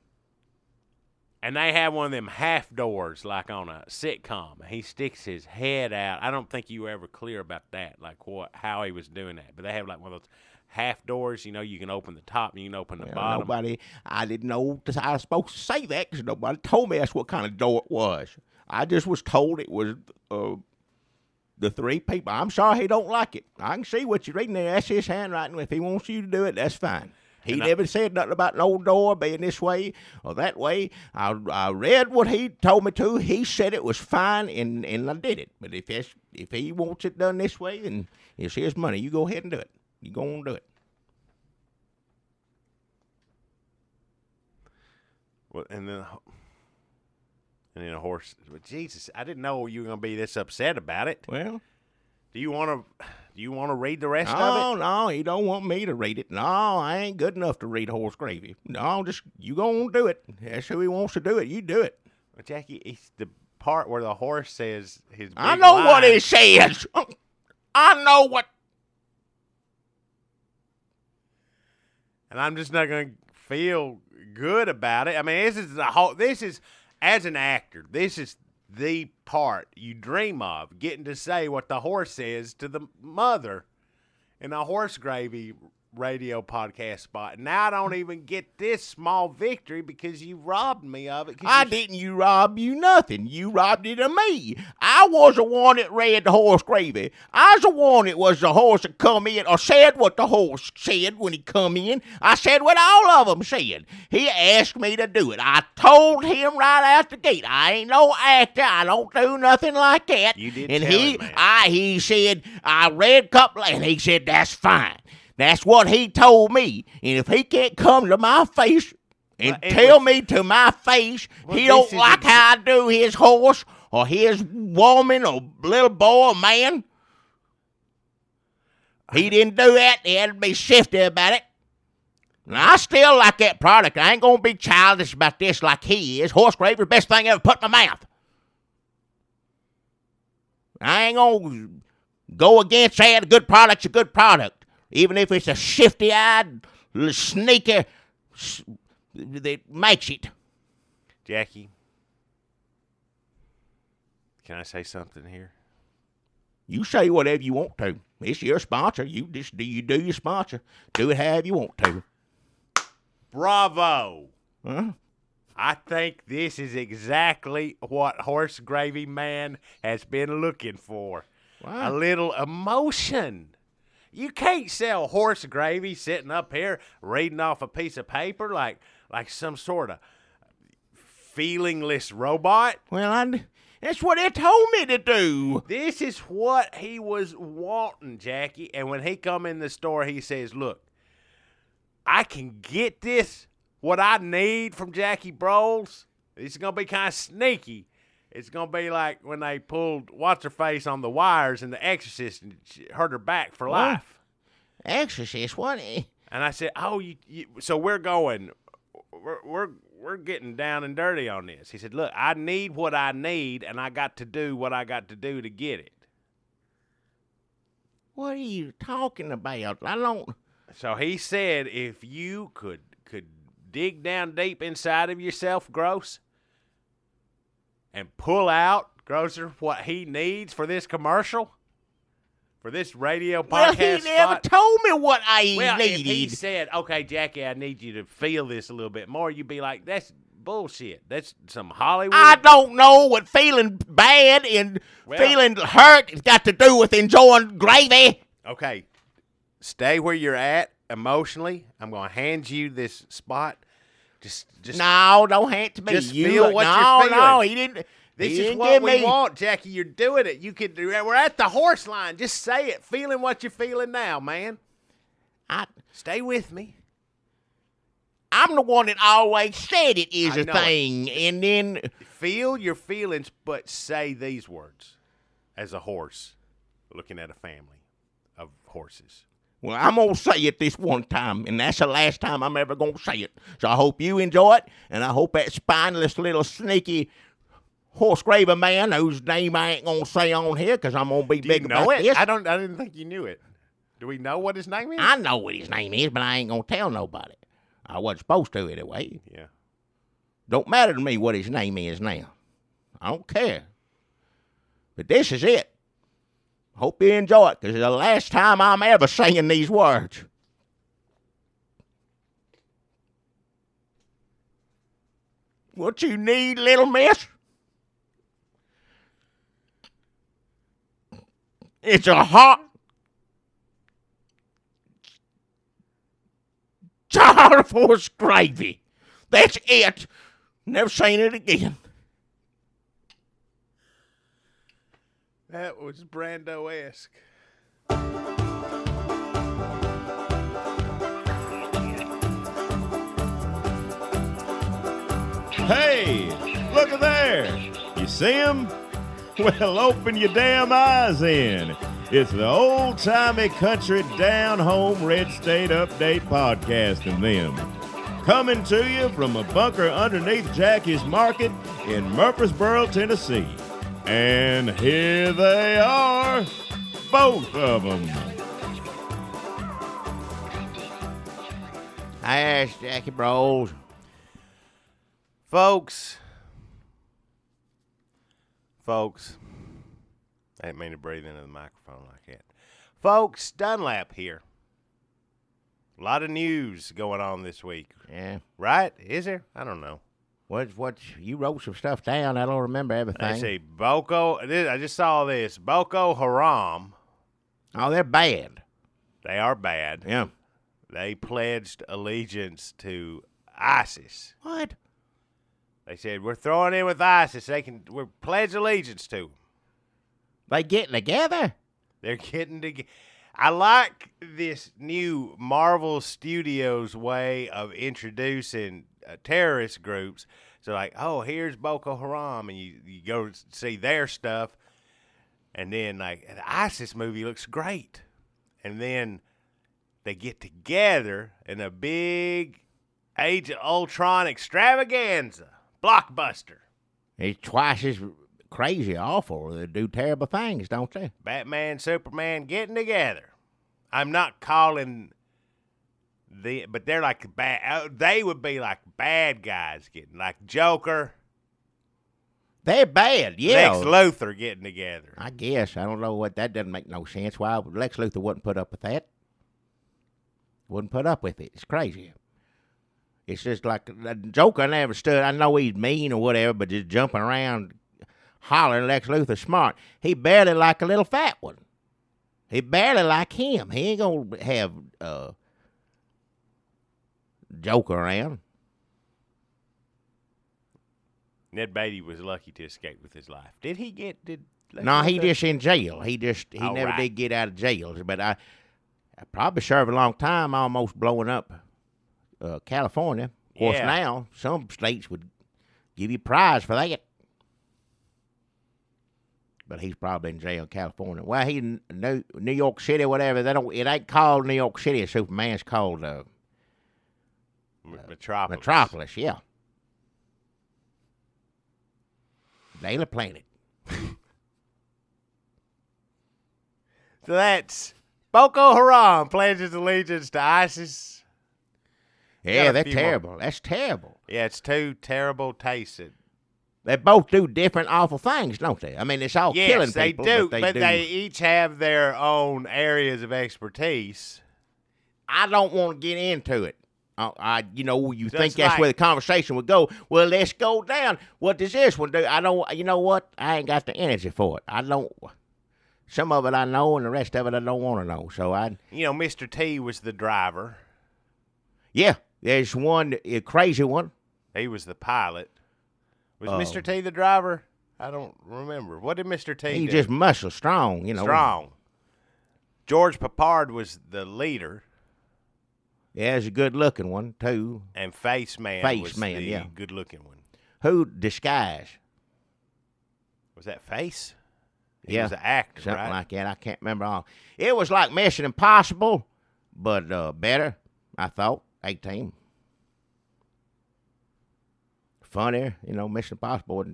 And they have one of them half doors like on a sitcom. He sticks his head out. I don't think you were ever clear about that, like how he was doing that. But they have like one of those half doors. You know, you can open the top and you can open the bottom. I didn't know I was supposed to say that because nobody told me that's what kind of door it was. I just was told it was the three people. I'm sorry he don't like it. I can see what you're reading there. That's his handwriting. If he wants you to do it, that's fine. He never said nothing about no door being this way or that way. I read what he told me to. He said it was fine, and I did it. But if he wants it done this way, then it's his money. You go ahead and do it. You go on and do it. Well, and then a horse. But Jesus, I didn't know you were going to be this upset about it. Well, do you want to read the rest of it? No, he don't want me to read it. No, I ain't good enough to read Horse Gravy. No, just you go on do it. That's who he wants to do it. You do it. Well, Jackie, it's the part where the horse says his big I know line. what it says. I know what. And I'm just not going to feel good about it. I mean, this is as an actor, this is the part you dream of, getting to say what the horse says to the mother in a Horse Gravy radio podcast spot. Now I don't even get this small victory because you robbed me of it. You rob you nothing. You robbed it of me. I was the one that read the Horse Gravy. I was the one that was the horse that come in or said what the horse said when he come in. I said what all of them said. He asked me to do it. I told him right out the gate, I ain't no actor. I don't do nothing like that. You did and tell him that. He said, I read a couple, and he said, that's fine. That's what he told me. And if he can't come to my face and tell me to my face he don't like how I do his horse or his woman or little boy or man, he didn't do that. He had to be shifty about it. And I still like that product. I ain't going to be childish about this like he is. Horse Gravy, the best thing I ever put in my mouth. I ain't going to go against that. A good product's a good product. Even if it's a shifty-eyed sneaker that makes it. Jackie, can I say something here? You say whatever you want to. It's your sponsor. You do your sponsor. Do it however you want to. Bravo. Huh? I think this is exactly what Horse Gravy Man has been looking for. Wow. A little emotion. You can't sell horse gravy sitting up here reading off a piece of paper like some sort of feelingless robot. Well, that's what they told me to do. This is what he was wanting, Jackie. And when he come in the store, he says, look, I can get this, what I need from Jackie Broles. It's going to be kind of sneaky. It's going to be like when they pulled What's-Her-Face on the wires in The Exorcist and hurt her back for life. Exorcist? What? And I said, oh, so we're getting down and dirty on this. He said, look, I need what I need, and I got to do what I got to do to get it. What are you talking about? I don't... So he said if you could dig down deep inside of yourself, Gross, and pull out, Grosser, what he needs for this commercial, for this radio podcast Well, he never spot. told me what I Well, needed. if he said, okay, Jackie, I need you to feel this a little bit more, you'd be like, that's bullshit. That's some Hollywood. I don't know what feeling bad and feeling hurt has got to do with enjoying gravy. Okay, stay where you're at emotionally. I'm going to hand you this spot. Just No, don't hand it to me. just You feel what you're feeling. No, he didn't. This he is didn't what give we me. want, Jackie. You're doing it. We're at the horse line. Just say it. Feeling what you're feeling now, man. Stay with me. I'm the one that always said it is I a know thing, and then Feel your feelings, but say these words as a horse looking at a family of horses. well, I'm gonna say it this one time, and that's the last time I'm ever gonna say it. So I hope you enjoy it, and I hope that spineless little sneaky Horse Gravy Man, whose name I ain't gonna say on here because I'm gonna be Do big you know about it? this. I didn't think you knew it. Do we know what his name is? I know what his name is, but I ain't gonna tell nobody. I wasn't supposed to anyway. Yeah. Don't matter to me what his name is now. I don't care. But this is it. Hope you enjoy it, because it's the last time I'm ever singing these words. What you need, little miss? It's a hot jar of horse gravy. That's it. Never seen it again. That was Brando-esque. Hey, look at there. You see him? Well, open your damn eyes in. It's the old-timey country down-home red state update podcast and them. Coming to you from a bunker underneath Jackie's Market in Murfreesboro, Tennessee. And here they are, both of them. Ask Jackie Bros. Folks, I didn't mean to breathe into the microphone like that. Folks, Dunlap here. A lot of news going on this week, Yeah. right? Is there? I don't know. What you wrote some stuff down. I don't remember everything. I see I just saw this. Boko Haram, Oh, they're bad. they are bad. Yeah. They pledged allegiance to ISIS. What? They said, we're throwing in with ISIS. We're pledge allegiance to 'em. They getting together? They're getting together. I like this new Marvel Studios way of introducing terrorist groups. So, like, oh, here's Boko Haram, and you go see their stuff, and then, like, the ISIS movie looks great. And then they get together in a big Age of Ultron extravaganza, blockbuster. It's twice as crazy awful. They do terrible things, don't they? Batman, Superman getting together. I'm not calling but they're like bad. They would be like bad guys getting, like Joker, They're bad, yeah. Lex Luthor getting together. I guess. I don't know what. That doesn't make no sense. Why Lex Luthor wouldn't put up with that? Wouldn't put up with it. It's crazy. It's just like the Joker never stood. I know he's mean or whatever, but just jumping around hollering Lex Luthor smart. He barely like a little fat one. He barely like him. He ain't gonna have Joker around. Ned Beatty was lucky to escape with his life. Did Lex No, he Luthor- just in jail. He All never right. did get out of jail. But I probably served a long time, almost blowing up California. Of course, Yeah. now some states would give you a prize for that. But he's probably in jail in California. Well, he in New York City, whatever. It ain't called New York City. Superman. It's called Metropolis. Metropolis. Yeah, Daily Planet. So that's Boko Haram pledges allegiance to ISIS. Yeah, Got a they're few more. terrible. That's terrible. Yeah, it's two terrible tasted. They both do different awful things, don't they? I mean, it's all killing Yes, they people. do, but they each have their own areas of expertise. I don't want to get into it. You So think it's that's like- where the conversation would go. Well, let's go down. What does this one do? I don't. You know what? I ain't got the energy for it. I don't. Some of it I know, and the rest of it I don't want to know. So Mr. T was the driver. yeah. There's one a crazy one. He was the pilot. Was Oh. Mr. T the driver? I don't remember. What did Mr. T He do? just muscle strong. Strong. George Papard was the leader, Yeah, he's a good looking one too. and Face Man Face was Man, the yeah. good-looking one. Who disguise? Was that Face? He Yeah, was an actor, something right? like that. I can't remember all. It was like Mission Impossible, but better. I thought 18. Funnier, Mission Impossible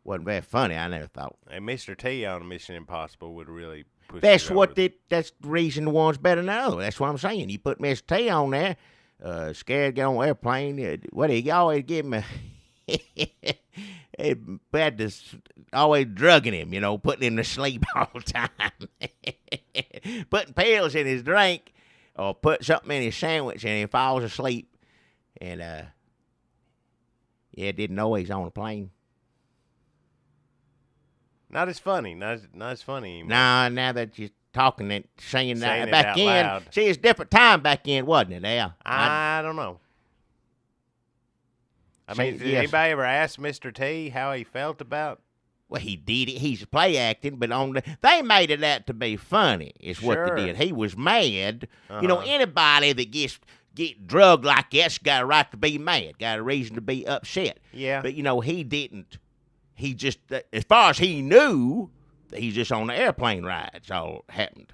wasn't very funny. I never thought. And Mr. T on Mission Impossible would really push That's it what over. that's the reason one's better than the other. That's what I'm saying. You put Mr. T on there, scared to get on an airplane. What he always give him bad to always drugging him, putting him to sleep all the time, putting pills in his drink, or put something in his sandwich and he falls asleep, and didn't know he's on a plane. Not as funny. Not as funny anymore. Now that you're talking and saying that Saying it back out in, loud. see, it's a different time back in, wasn't it? Al? I don't know. I mean, did yes. anybody ever ask Mr. T how he felt about? Well, he did it. He's play acting, but they made it out to be funny. Is what Sure. they did. He was mad. Uh-huh. Anybody that get drugged like that's got a right to be mad. Got a reason to be upset. Yeah. But he didn't. He just, as far as he knew, he's just on the airplane ride. That's all happened.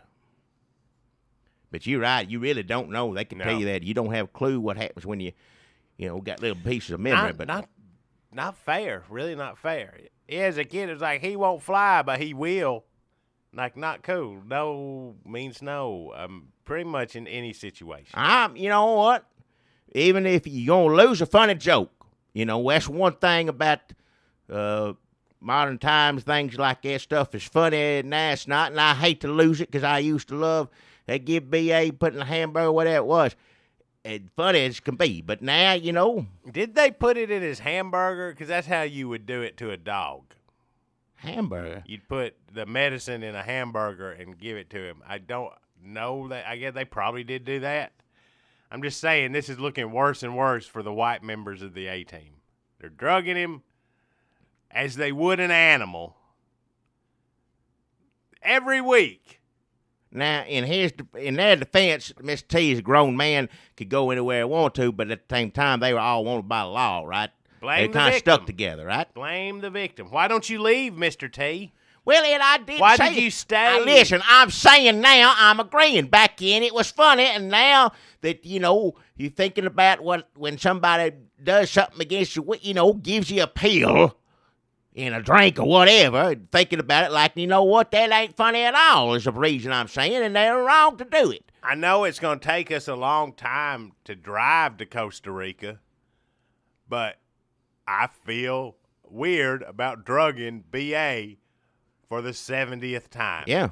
But you're right. You really don't know. They can No. tell you that. You don't have a clue what happens when you got little pieces of memory. Not fair. Really not fair. Yeah, as a kid, it was like he won't fly, but he will. Like, not cool. No means no. Pretty much in any situation. You know what? Even if you're going to lose a funny joke, you know, that's one thing about modern times, things like that stuff is funny, now it's not, and I hate to lose it because I used to love, they give B.A. putting a hamburger, whatever it was, and funny as can be, but now, you know. Did they put it in his hamburger? Because that's how you would do it to a dog. Hamburger? You'd put the medicine in a hamburger and give it to him. I don't know that. I guess they probably did do that. I'm just saying this is looking worse and worse for the white members of the A-team. They're drugging him as they would an animal every week. Now, in their defense, Mr. T is a grown man, could go anywhere he want to, but at the same time, they were all wanted by the law, right? Blame they the kind of victim. stuck together, right? Blame the victim. Why don't you leave, Mr. T? Well, Ed, I did Why say did you it. stay? Listen, I'm saying now, I'm agreeing. Back in, it was funny, and now that, you know, you're thinking about when somebody does something against you, you know, gives you a pill in a drink or whatever, thinking about it like, you know what, that ain't funny at all is the reason I'm saying, and they're wrong to do it. I know it's going to take us a long time to drive to Costa Rica, but I feel weird about drugging B.A. for the 70th time. Yeah.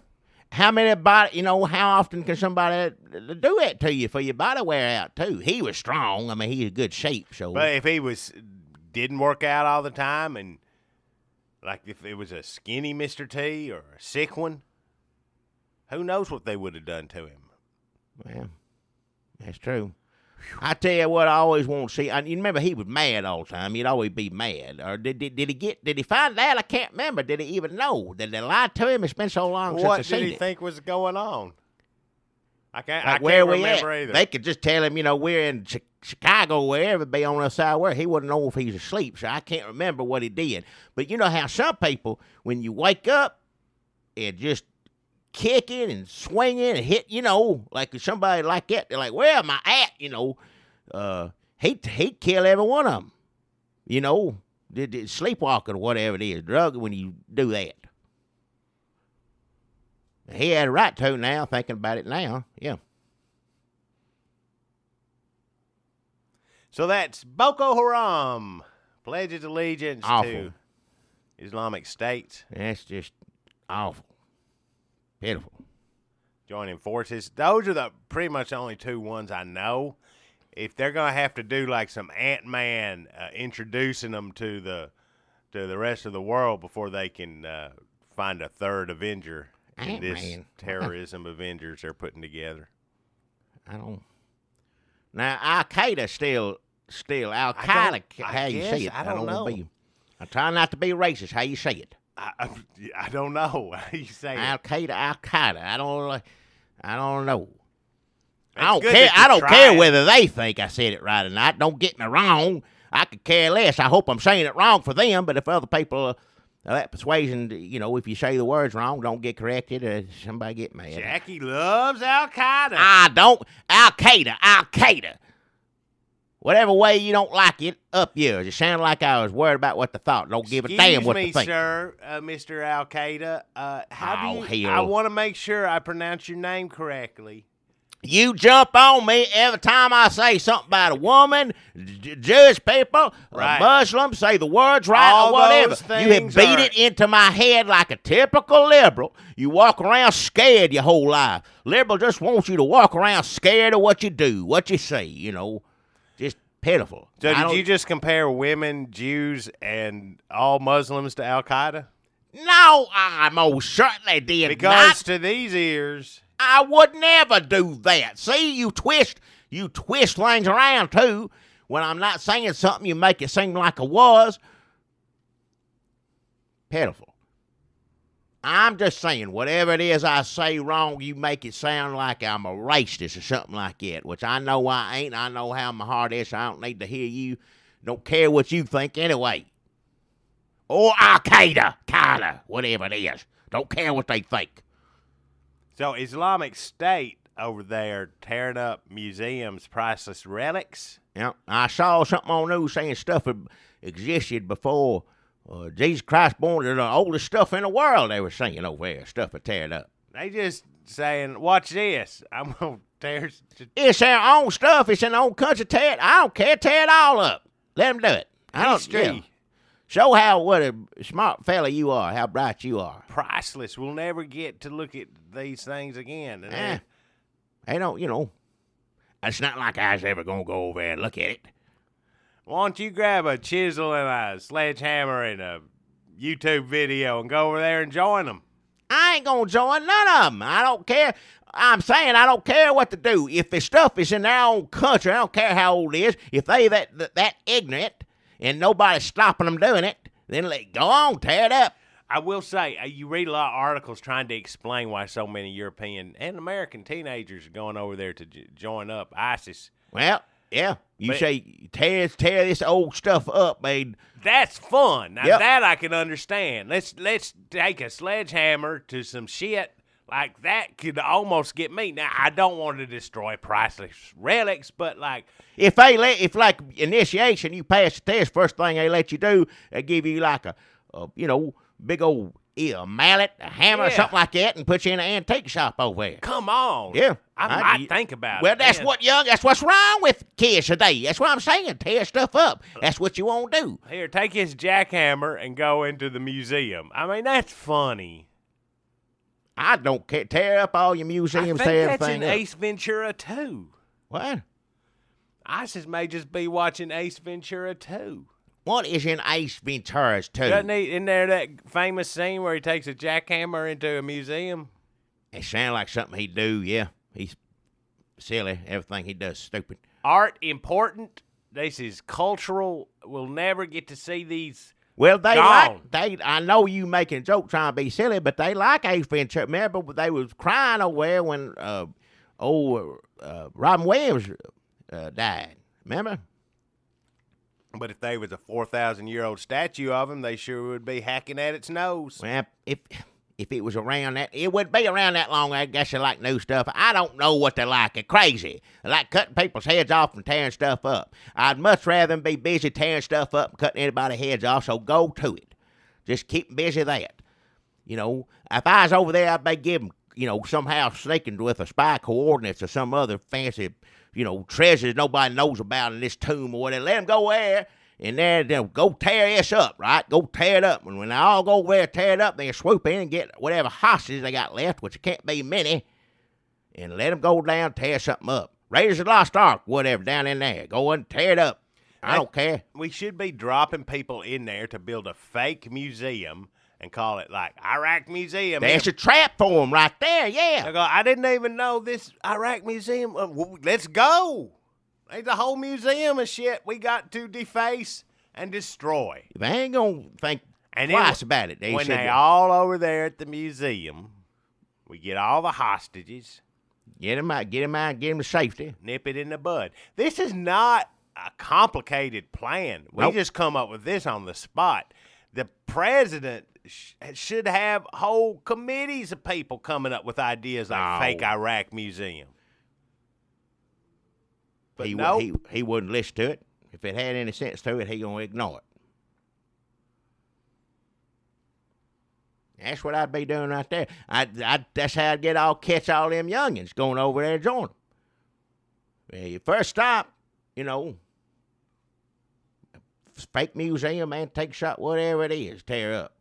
How often can somebody do it to you for your body wear out, too? He was strong. I mean, he's in good shape. So, but if he didn't work out all the time, and like if it was a skinny Mr. T or a sick one, who knows what they would have done to him? Well, that's true. I tell you what, I always want to see. You remember he was mad all the time. He'd always be mad. Or did he find out? I can't remember. Did he even know? Did they lie to him? It's been so long since What I seen did he it. think was going on? I can't Where we remember at? either. They could just tell him, you know, we're in Chicago, wherever, be on the side where he wouldn't know if he's asleep. So I can't remember what he did. But you know how some people, when you wake up and just kicking and swinging and hit, you know, like somebody like that, they're like, where am I at? You know, he'd kill every one of them. You know, sleepwalking or whatever it is, drug when you do that. He had a right to now, thinking about it now, yeah. So that's Boko Haram pledges allegiance Awful. to Islamic State. That's just awful. Pitiful. Joining forces. Those are pretty much the only two ones I know. If they're gonna have to do like some Ant-Man introducing them to the rest of the world before they can find a third Avenger in this Ant-Man. terrorism Avengers they're putting together. I don't. Now Al Qaeda still Al Qaeda. How you say it? I don't know. I try not to be racist. How you say it? I don't know how you say it. Al Qaeda. I don't know. It's I don't good care. that you're I don't care trying. whether they think I said it right or not. Don't get me wrong. I could care less. I hope I'm saying it wrong for them. But if other people are that persuasion, you know, if you say the words wrong, don't get corrected or somebody get mad. Jackie loves Al Qaeda. I don't. Al Qaeda. Whatever way you don't like it, up yours. It sounded like I was worried about what they thought. Don't give a damn what they Excuse me, think. sir, Mr. Al Qaeda. How do you? hell. I want to make sure I pronounce your name correctly. You jump on me every time I say something about a woman, Jewish people, Right. a Muslim, say the words right All or whatever. those You have things beat are- it into my head like a typical liberal. You walk around scared your whole life. Liberal just wants you to walk around scared of what you do, what you say, you know. Just pitiful. So I did don't- you just compare women, Jews, and all Muslims to Al Qaeda? No, I most certainly did Because not. to these ears, I would never do that. See, you twist things around too. When I'm not saying something, you make it seem like it was. Pitiful. I'm just saying, whatever it is I say wrong, you make it sound like I'm a racist or something like that, which I know I ain't. I know how my heart is. So I don't need to hear you. Don't care what you think anyway. Or Al Qaeda, whatever it is. Don't care what they think. so Islamic State over there tearing up museums, priceless relics. Yeah, I saw something on news saying stuff had existed before Jesus Christ born is the oldest stuff in the world. They were singing over there, stuff to tear it up. They just saying, watch this. I'm going to tear. It's their own stuff. It's in their own country. Tear it. I don't care. Tear it all up. Let them do it. I don't. History. Yeah. Show what a smart fella you are. How bright you are. Priceless. We'll never get to look at these things again. And They don't. It's not like I was ever gonna go over there and look at it. why don't you grab a chisel and a sledgehammer and a YouTube video and go over there and join them? I ain't gonna join none of them. I don't care. I'm saying I don't care what to do. If the stuff is in their own country, I don't care how old it is. If they that ignorant and nobody's stopping them doing it, then go on, tear it up. I will say, you read a lot of articles trying to explain why so many European and American teenagers are going over there to join up ISIS. Well, yeah. You say tear this old stuff up, man. That's fun. Now Yep. that I can understand. Let's take a sledgehammer to some shit like that could almost get me. Now I don't want to destroy priceless relics, but like If like initiation, you pass the test, first thing they let you do, they give you like a big old mallet, a hammer, or Yeah. something like that, and put you in an antique shop over there. come on. Yeah. I might think about Well, it. that's man. that's what's wrong with kids today. That's what I'm saying. Tear stuff up. That's what you won't do. Here, take his jackhammer and go into the museum. I mean, that's funny. I don't care. Tear up all your I museums, think tear that's everything in up. Ace Ventura 2. What? ISIS may just be watching Ace Ventura 2. What is in Ace Ventura's too? Doesn't he, isn't there that famous scene where he takes a jackhammer into a museum? It sounds like something he'd do, yeah. He's silly. Everything he does is stupid. Art important. This is cultural. We'll never get to see these. Well, they Gone. I know you making a joke trying to be silly, but they like Ace Ventura. Remember, they was crying over there when Robin Williams died. Remember? But if they was a 4,000-year-old statue of him, they sure would be hacking at its nose. Well, if it was around that, it wouldn't be around that long. I guess they like new stuff. I don't know what they like. They're crazy. They like cutting people's heads off and tearing stuff up. I'd much rather than be busy tearing stuff up and cutting anybody's heads off, so go to it. Just keep busy that. If I was over there, I'd be giving, somehow sneaking with a spy coordinates or some other fancy, treasures nobody knows about in this tomb or whatever. Let them go there. And they'll go tear this up, right? Go tear it up. And when they all go over there and tear it up, they'll swoop in and get whatever hostages they got left, which can't be many, and let them go down and tear something up. Raiders of the Lost Ark, whatever, down in there. Go and tear it up. I don't care. We should be dropping people in there to build a fake museum and call it like Iraq Museum. That's a trap for them right there, yeah. I go, I didn't even know this Iraq Museum. Let's go. There's a whole museum of shit we got to deface and destroy. They ain't going to think And twice then about it. When they all over there at the museum, we get all the hostages, get them out, get them to safety. nip it in the bud. This is not a complicated plan. We Nope. just come up with this on the spot. The president should have whole committees of people coming up with ideas like No. fake Iraq museum. But He nope. wouldn't listen to it. If it had any sense to it, he gonna ignore it. That's what I'd be doing right there. That's how I'd catch all them youngins going over there and join them. Well, your first stop, fake museum, antique shop, whatever it is, tear up.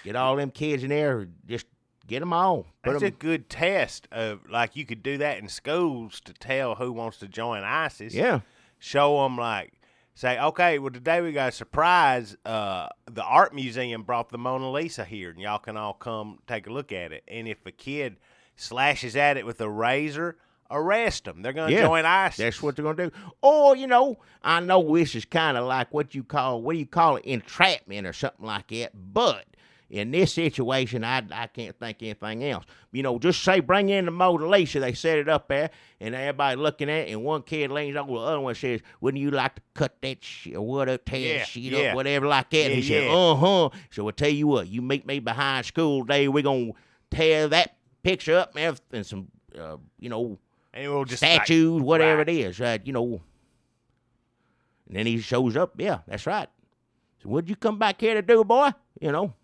Get all them kids in there, just get them all. That's a good test of, like, you could do that in schools to tell who wants to join ISIS. Yeah. Show them, like, say, okay, well, today we got a surprise. The art museum brought the Mona Lisa here, and y'all can all come take a look at it. And if a kid slashes at it with a razor, arrest them. They're going to join ISIS. That's what they're going to do. Or, I know this is kind of like what do you call it, entrapment or something like that. But in this situation, I can't think anything else. Just say bring in the Mona Lisa. They set it up there, and everybody looking at it, and one kid leans over the other one and says, wouldn't you like to cut that shit or whatever, tear that shit up, whatever like that? And he said, So I'll tell you what, you meet me behind school today, we're going to tear that picture up and some, and we'll just statues, whatever right. it is, And then he shows up. Yeah, that's right. So what'd you come back here to do, boy? You know,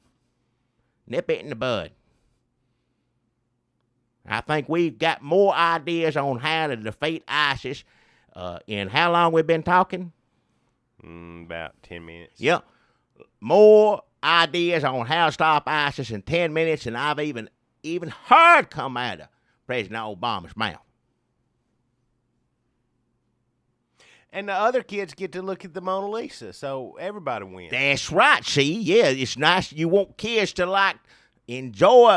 nip it in the bud. I think we've got more ideas on how to defeat ISIS. In how long we've been talking? About 10 minutes. Yep. More ideas on how to stop ISIS in 10 minutes than I've even heard come out of President Obama's mouth. And the other kids get to look at the Mona Lisa, so everybody wins. That's right. See, yeah, it's nice. You want kids to like enjoy,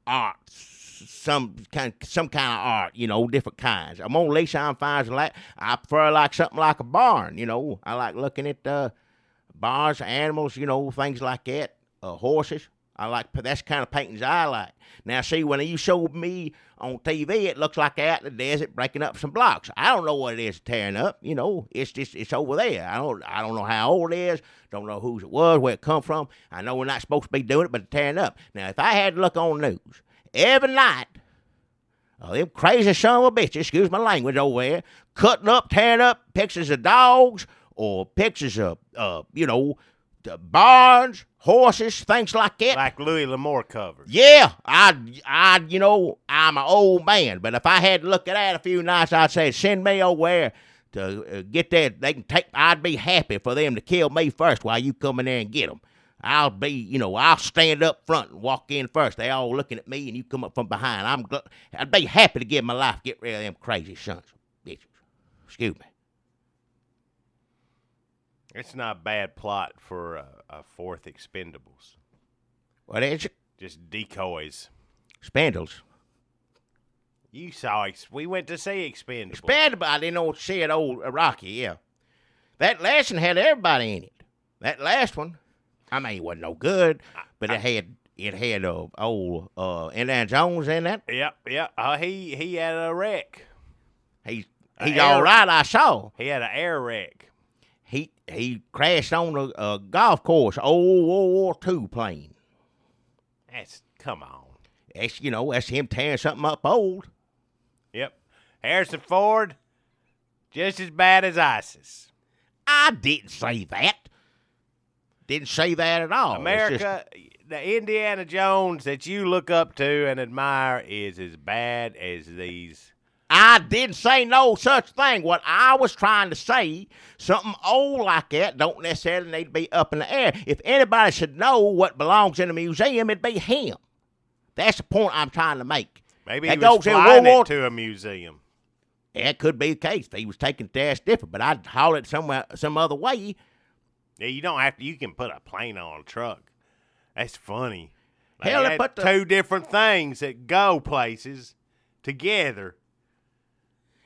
art, some kind of art, different kinds. A Mona Lisa, I prefer like something like a barn. I like looking at barns, animals, things like that, horses. That's the kind of paintings I like. Now, see, when you showed me on TV, it looks like out in the desert breaking up some blocks. I don't know what it is tearing up. It's over there. I don't know how old it is. Don't know whose it was, where it come from. I know we're not supposed to be doing it, but it's tearing up. Now, if I had to look on the news every night, them crazy son of a bitches, excuse my language over there, cutting up, tearing up pictures of dogs or pictures of, the barns, horses, things like that. Like Louis L'Amour covers. Yeah, I'm an old man, but if I had to look at that a few nights, I'd say send me over there to get that. I'd be happy for them to kill me first while you come in there and get them. I'll stand up front and walk in first. They all looking at me, and you come up from behind. I'd be happy to give my life, get rid of them crazy sons of bitches. Excuse me. It's not a bad plot for a fourth Expendables. What is it? Just decoys. Spindles. You saw we went to see Expendables. Expendables. I didn't know what to see it, old Rocky, yeah. That last one had everybody in it. That last one, it wasn't no good, but it had old Indiana Jones in that. Yep. He had a wreck. He's all right, I saw. He had an air wreck. He crashed on a golf course, old World War II plane. Come on. That's him tearing something up old. Yep. Harrison Ford, just as bad as ISIS. I didn't say that. Didn't say that at all. America, the Indiana Jones that you look up to and admire is as bad as these. I didn't say no such thing. What I was trying to say, something old like that don't necessarily need to be up in the air. If anybody should know what belongs in a museum, it'd be him. That's the point I'm trying to make. Maybe he was flying it to a museum. That could be the case. If he was taking that's different, but I'd haul it some other way. Yeah, you don't have to. You can put a plane on a truck. That's funny. Hell, they put two different things that go places together.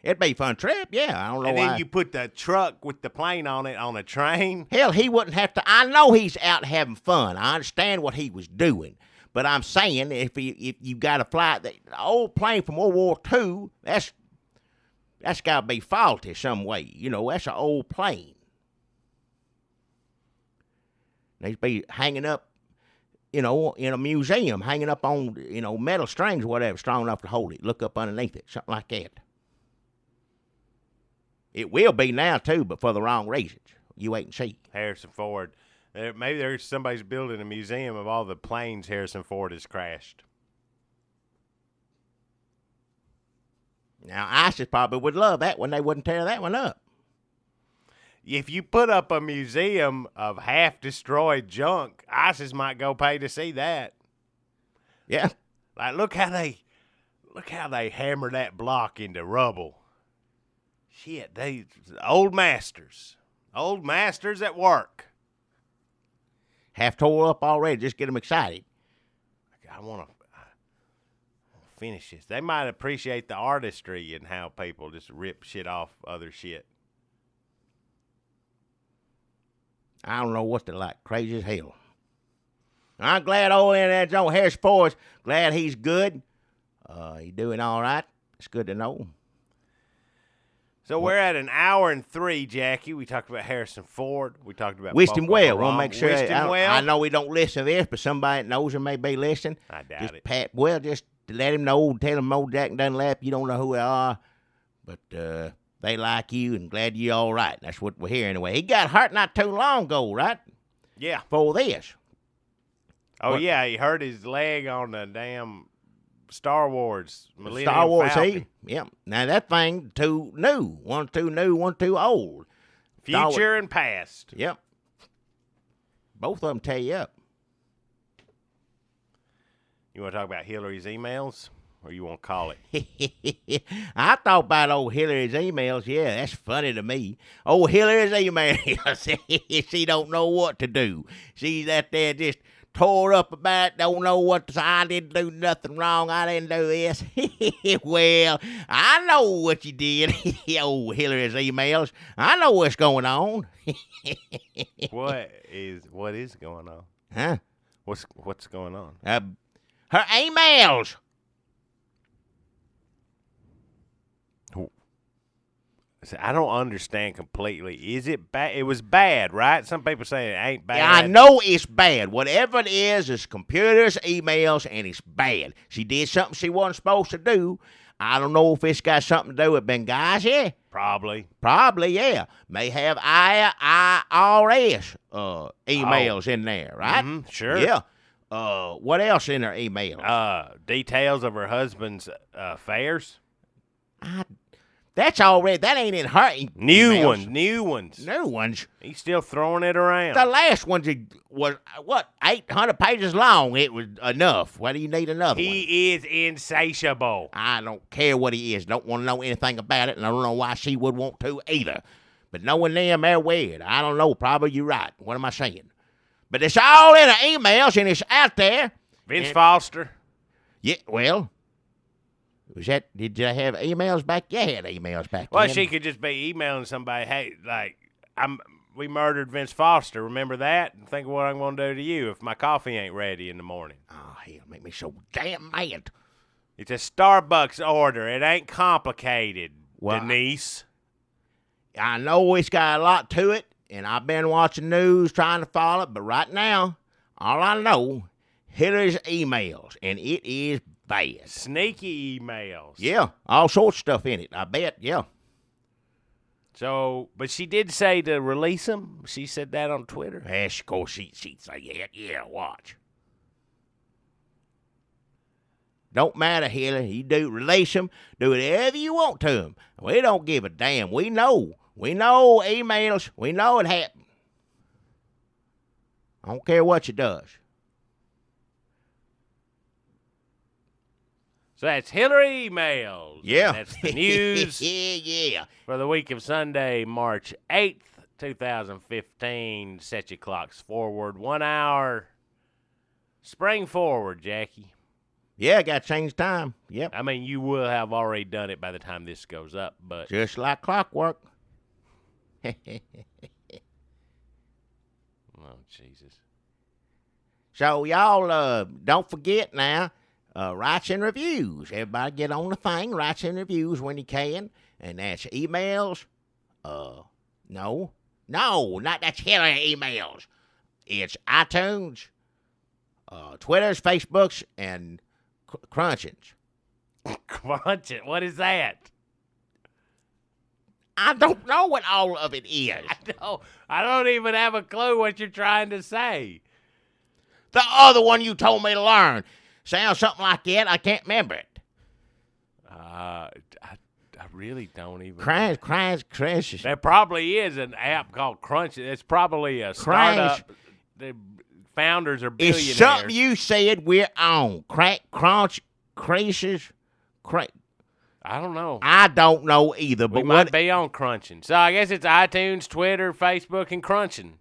It'd be a fun trip, yeah. I don't know why. And then you put the truck with the plane on it on a train. Hell, he wouldn't have to. I know he's out having fun. I understand what he was doing. But I'm saying if you got to fly the old plane from World War II, that's got to be faulty some way. That's an old plane. They be hanging up, in a museum, hanging up on, metal strings or whatever, strong enough to hold it. Look up underneath it, something like that. It will be now, too, but for the wrong reasons. You wait and see. Harrison Ford. Maybe there's somebody's building a museum of all the planes Harrison Ford has crashed. Now, ISIS probably would love that one. They wouldn't tear that one up. If you put up a museum of half-destroyed junk, ISIS might go pay to see that. Yeah. Like, look how they hammer that block into rubble. Shit, they old masters at work. Half tore up already. Just get them excited. I want to finish this. They might appreciate the artistry and how people just rip shit off other shit. I don't know what they're like. Crazy as hell. I'm glad old Indiana Jones, Harrison Ford, glad he's good. He's doing all right. It's good to know. So we're at an hour and 3, Jackie. We talked about Harrison Ford. We talked about Wished him well. Haram. We'll make sure. Wished him well. I know we don't listen to this, but somebody that knows him may be listening. I doubt it. Just let him know. Tell him old Jack and Dunlap, you don't know who they are, but they like you and glad you're all right. That's what we're hearing anyway. He got hurt not too long ago, right? Yeah. for this. Oh, What? yeah, he hurt his leg on the damn Star Wars. Millennium Star Wars, Falcon. Yep. Now that thing too new. One too new, one too old. Star Wars- Future and past. Yep. Both of them tear you up. You want to talk about Hillary's emails? Or you want to call it? I thought about old Hillary's emails. Yeah, that's funny to me. Old Hillary's emails. She don't know what to do. She's out there just tore up about it, don't know what to say. I didn't do nothing wrong. I didn't do this. Well, I know what you did. Old Hillary's emails. I know what's going on. What is going on? Huh? What's going on? Her emails. I don't understand completely. Is it bad? It was bad, right? Some people say it ain't bad. Yeah, I know it's bad. Whatever it is, it's computers, emails, and it's bad. She did something she wasn't supposed to do. I don't know if it's got something to do with Benghazi. Probably. Probably, yeah. May have IRS emails in there, right? Mhm, sure. Yeah. What else in her email? Details of her husband's affairs. That's already, that ain't in her New emails. ones. New ones. He's still throwing it around. The last one was, 800 pages long. It was enough. Why do you need another one? He is insatiable. I don't care what he is. Don't want to know anything about it, and I don't know why she would want to either. But knowing them, they're weird. I don't know. Probably you're right. What am I saying? But it's all in her emails, and it's out there. Vince Foster. Yeah, well, did you have emails back? You had emails back Well, then. she could just be emailing somebody, hey, we murdered Vince Foster. Remember that? And think of what I'm going to do to you if my coffee ain't ready in the morning. Oh, hell, make me so damn mad. It's a Starbucks order. It ain't complicated, Well, Denise. I know it's got a lot to it, and I've been watching news trying to follow it, but right now, all I know, Hillary's emails, and it is bad. Sneaky emails. Yeah, all sorts of stuff in it, I bet, yeah. So, but she did say to release them. She said that on Twitter. Yes, of course, she'd say that. Yeah, watch. Don't matter, Hillary. You do release them, do whatever you want to them. We don't give a damn. We know. We know emails. We know it happened. I don't care what she does. So that's Hillary emails. Yeah. And that's the news yeah. for the week of Sunday, March 8th, 2015. Set your clocks forward 1 hour. Spring forward, Jackie. Yeah, got to change time. Yep. I mean, you will have already done it by the time this goes up, but Just like clockwork. oh, Jesus. So, y'all, don't forget now, writes and reviews. Everybody get on the thing, writes and reviews when you can. And that's emails. No, not that's Hillary emails. It's iTunes, Twitters, Facebooks, and Crunchins. Crunch it. What is that? I don't know what all of it is. I don't even have a clue what you're trying to say. The other one you told me to learn sounds something like that. I can't remember it. I really don't even. Crash. There probably is an app called Crunch. It's probably a startup. The founders are billionaires. It's something you said we're on. Crunch, Creases, I don't know. I don't know either. We But might be on Crunching. So I guess it's iTunes, Twitter, Facebook, and Crunching.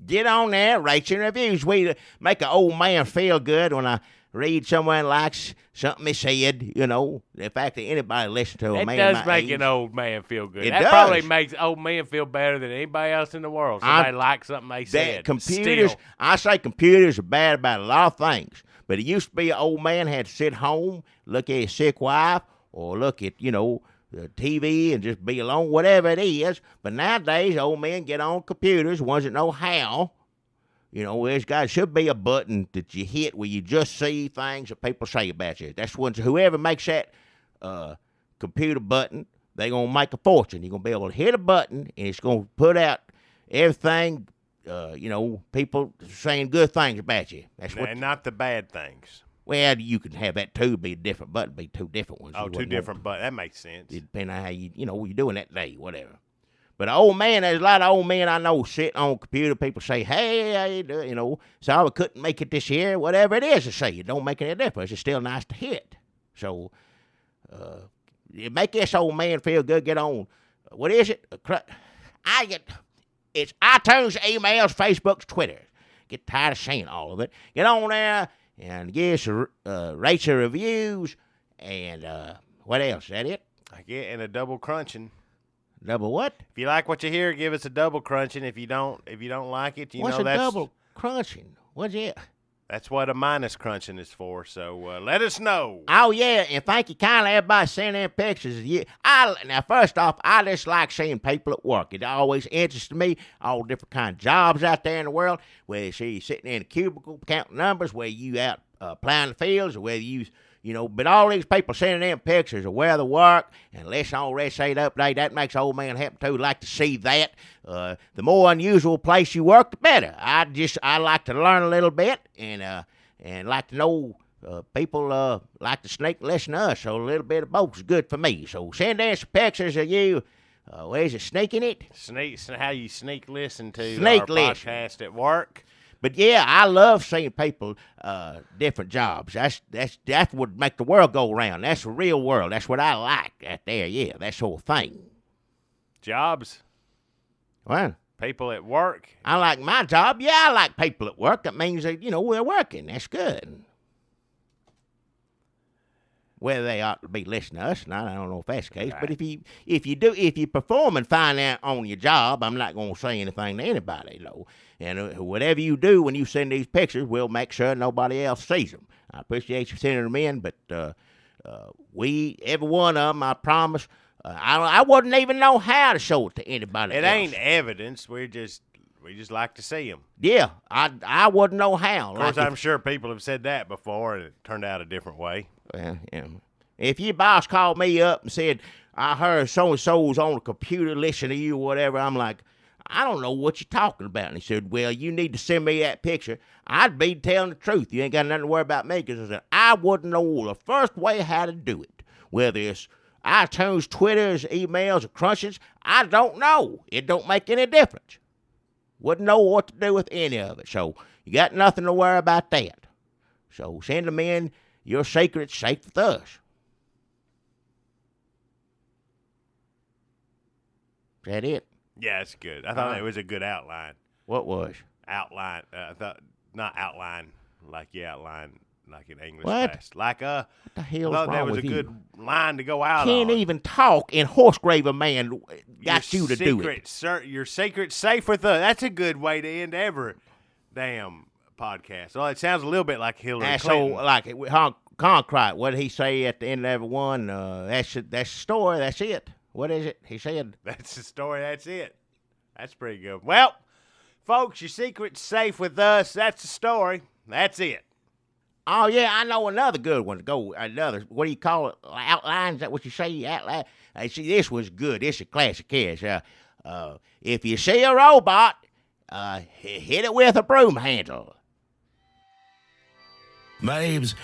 Get on there, rate your reviews. We make an old man feel good when I read someone likes something they said, you know. The fact that anybody listen to a It man does my make age. an old man feel good. It That does. probably makes old men feel better than anybody else in the world. Somebody likes something they said. That computers, Still. I say computers are bad about a lot of things. But it used to be an old man had to sit home, look at his sick wife, or look at, the TV and just be alone, whatever it is. But nowadays, old men get on computers, ones that know how. Should be a button that you hit where you just see things that people say about you. That's when whoever makes that computer button, they're going to make a fortune. You're going to be able to hit a button, and it's going to put out everything people saying good things about you. That's what. And not the bad things. Well, you can have that too. Be a different button. Be two different ones. Oh, two different, but that makes sense. It depends on how you're doing that day, whatever. But old man, there's a lot of old men I know sitting on a computer. People say, "Hey, how you doing?" So I couldn't make it this year. Whatever it is to say, it don't make any difference. It's still nice to hit. So, it make this old man feel good. Get on. What is it? It's iTunes, emails, Facebooks, Twitter. Get tired of saying all of it. Get on there and give us rates and reviews. And what else? Is that it? I get in a double crunching. Double what? If you like what you hear, give us a double crunching. If you don't like it, What's know a double crunching? What's it? That's what a minus crunching is for. So let us know. Oh, yeah, and thank you kindly, everybody, sending in pictures. Now, first off, I just like seeing people at work. It always interests me, all different kind of jobs out there in the world, whether you see you sitting in a cubicle counting numbers, whether you out plowing the fields, or whether but all these people sending in pictures of where they work and listen all Red State Update, that makes old man happy too. Like to see that. The more unusual place you work, the better. I like to learn a little bit and like to know people like to sneak and listen to us. So a little bit of both is good for me. So send in some pictures of you. Where's it, sneaking it? How you sneak listen to Sneak our listen. podcast at work. But yeah, I love seeing people different jobs. That's what make the world go around. That's the real world. That's what I like out there. Yeah, that's the whole thing. Jobs. Well, People at work. I like my job. Yeah, I like people at work. That means that we're working. That's good. Whether they ought to be listening to us, and I don't know if that's the case. Right. But if you perform and find out on your job, I'm not going to say anything to anybody, though. And whatever you do when you send these pictures, we'll make sure nobody else sees them. I appreciate you sending them in, but every one of them, I promise, I wouldn't even know how to show it to anybody It else. ain't evidence. We just like to see them. Yeah, I wouldn't know how. Of course, I'm sure people have said that before, and it turned out a different way. Well, yeah. If your boss called me up and said, I heard so-and-so's on the computer listening to you or whatever, I'm like, I don't know what you're talking about. And he said, well, you need to send me that picture. I'd be telling the truth. You ain't got nothing to worry about me, because I wouldn't know the first way how to do it. Whether it's iTunes, Twitters, emails, or crunches, I don't know. It don't make any difference. Wouldn't know what to do with any of it. So you got nothing to worry about that. So send them in. Your secret's safe with us. Is that it? Yeah, it's good. I thought it was a good outline. What was? Outline. I thought not outline like you outline like in English What? class. Like What the hell I is thought that wrong was with a you? good line to go out Can't on. even talk, and Horsegrave a man got you to do it. Your secret's safe with us. That's a good way to end every damn podcast. Well, it sounds a little bit like Hillary That's so Clinton. like Concrete. What did he say at the end of every one? That's the story. That's it. What is it? He said. That's the story. That's it. That's pretty good. Well, folks, your secret's safe with us. That's the story. That's it. Oh, yeah, I know another good one to go. Another, what do you call it? Outline? Is that what you say? Outline? See, this was good. This is a classic case. If you see a robot, hit it with a broom handle. My name's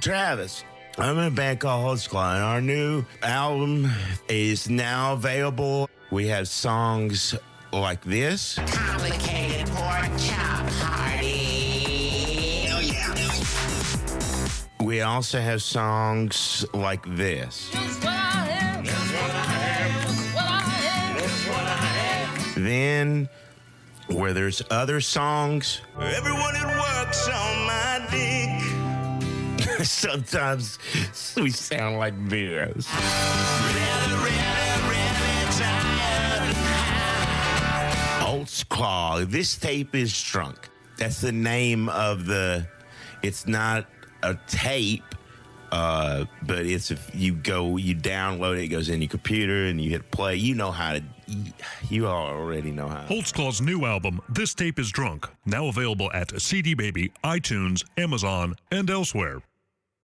Travis. I'm in a band called Holtz Claw, and our new album is now available. We have songs like this. Complicated pork chop party. Oh yeah. We also have songs like this. Then, where there's other songs, everyone it works on my dick. Sometimes we sound like mirrors. Holtz Claw. This tape is drunk. That's the name of the. It's not a tape, but it's if you download it, it goes in your computer, and you hit play. You know how to. You already know how. Holtz Claw's new album, This Tape is Drunk, now available at CD Baby, iTunes, Amazon, and elsewhere.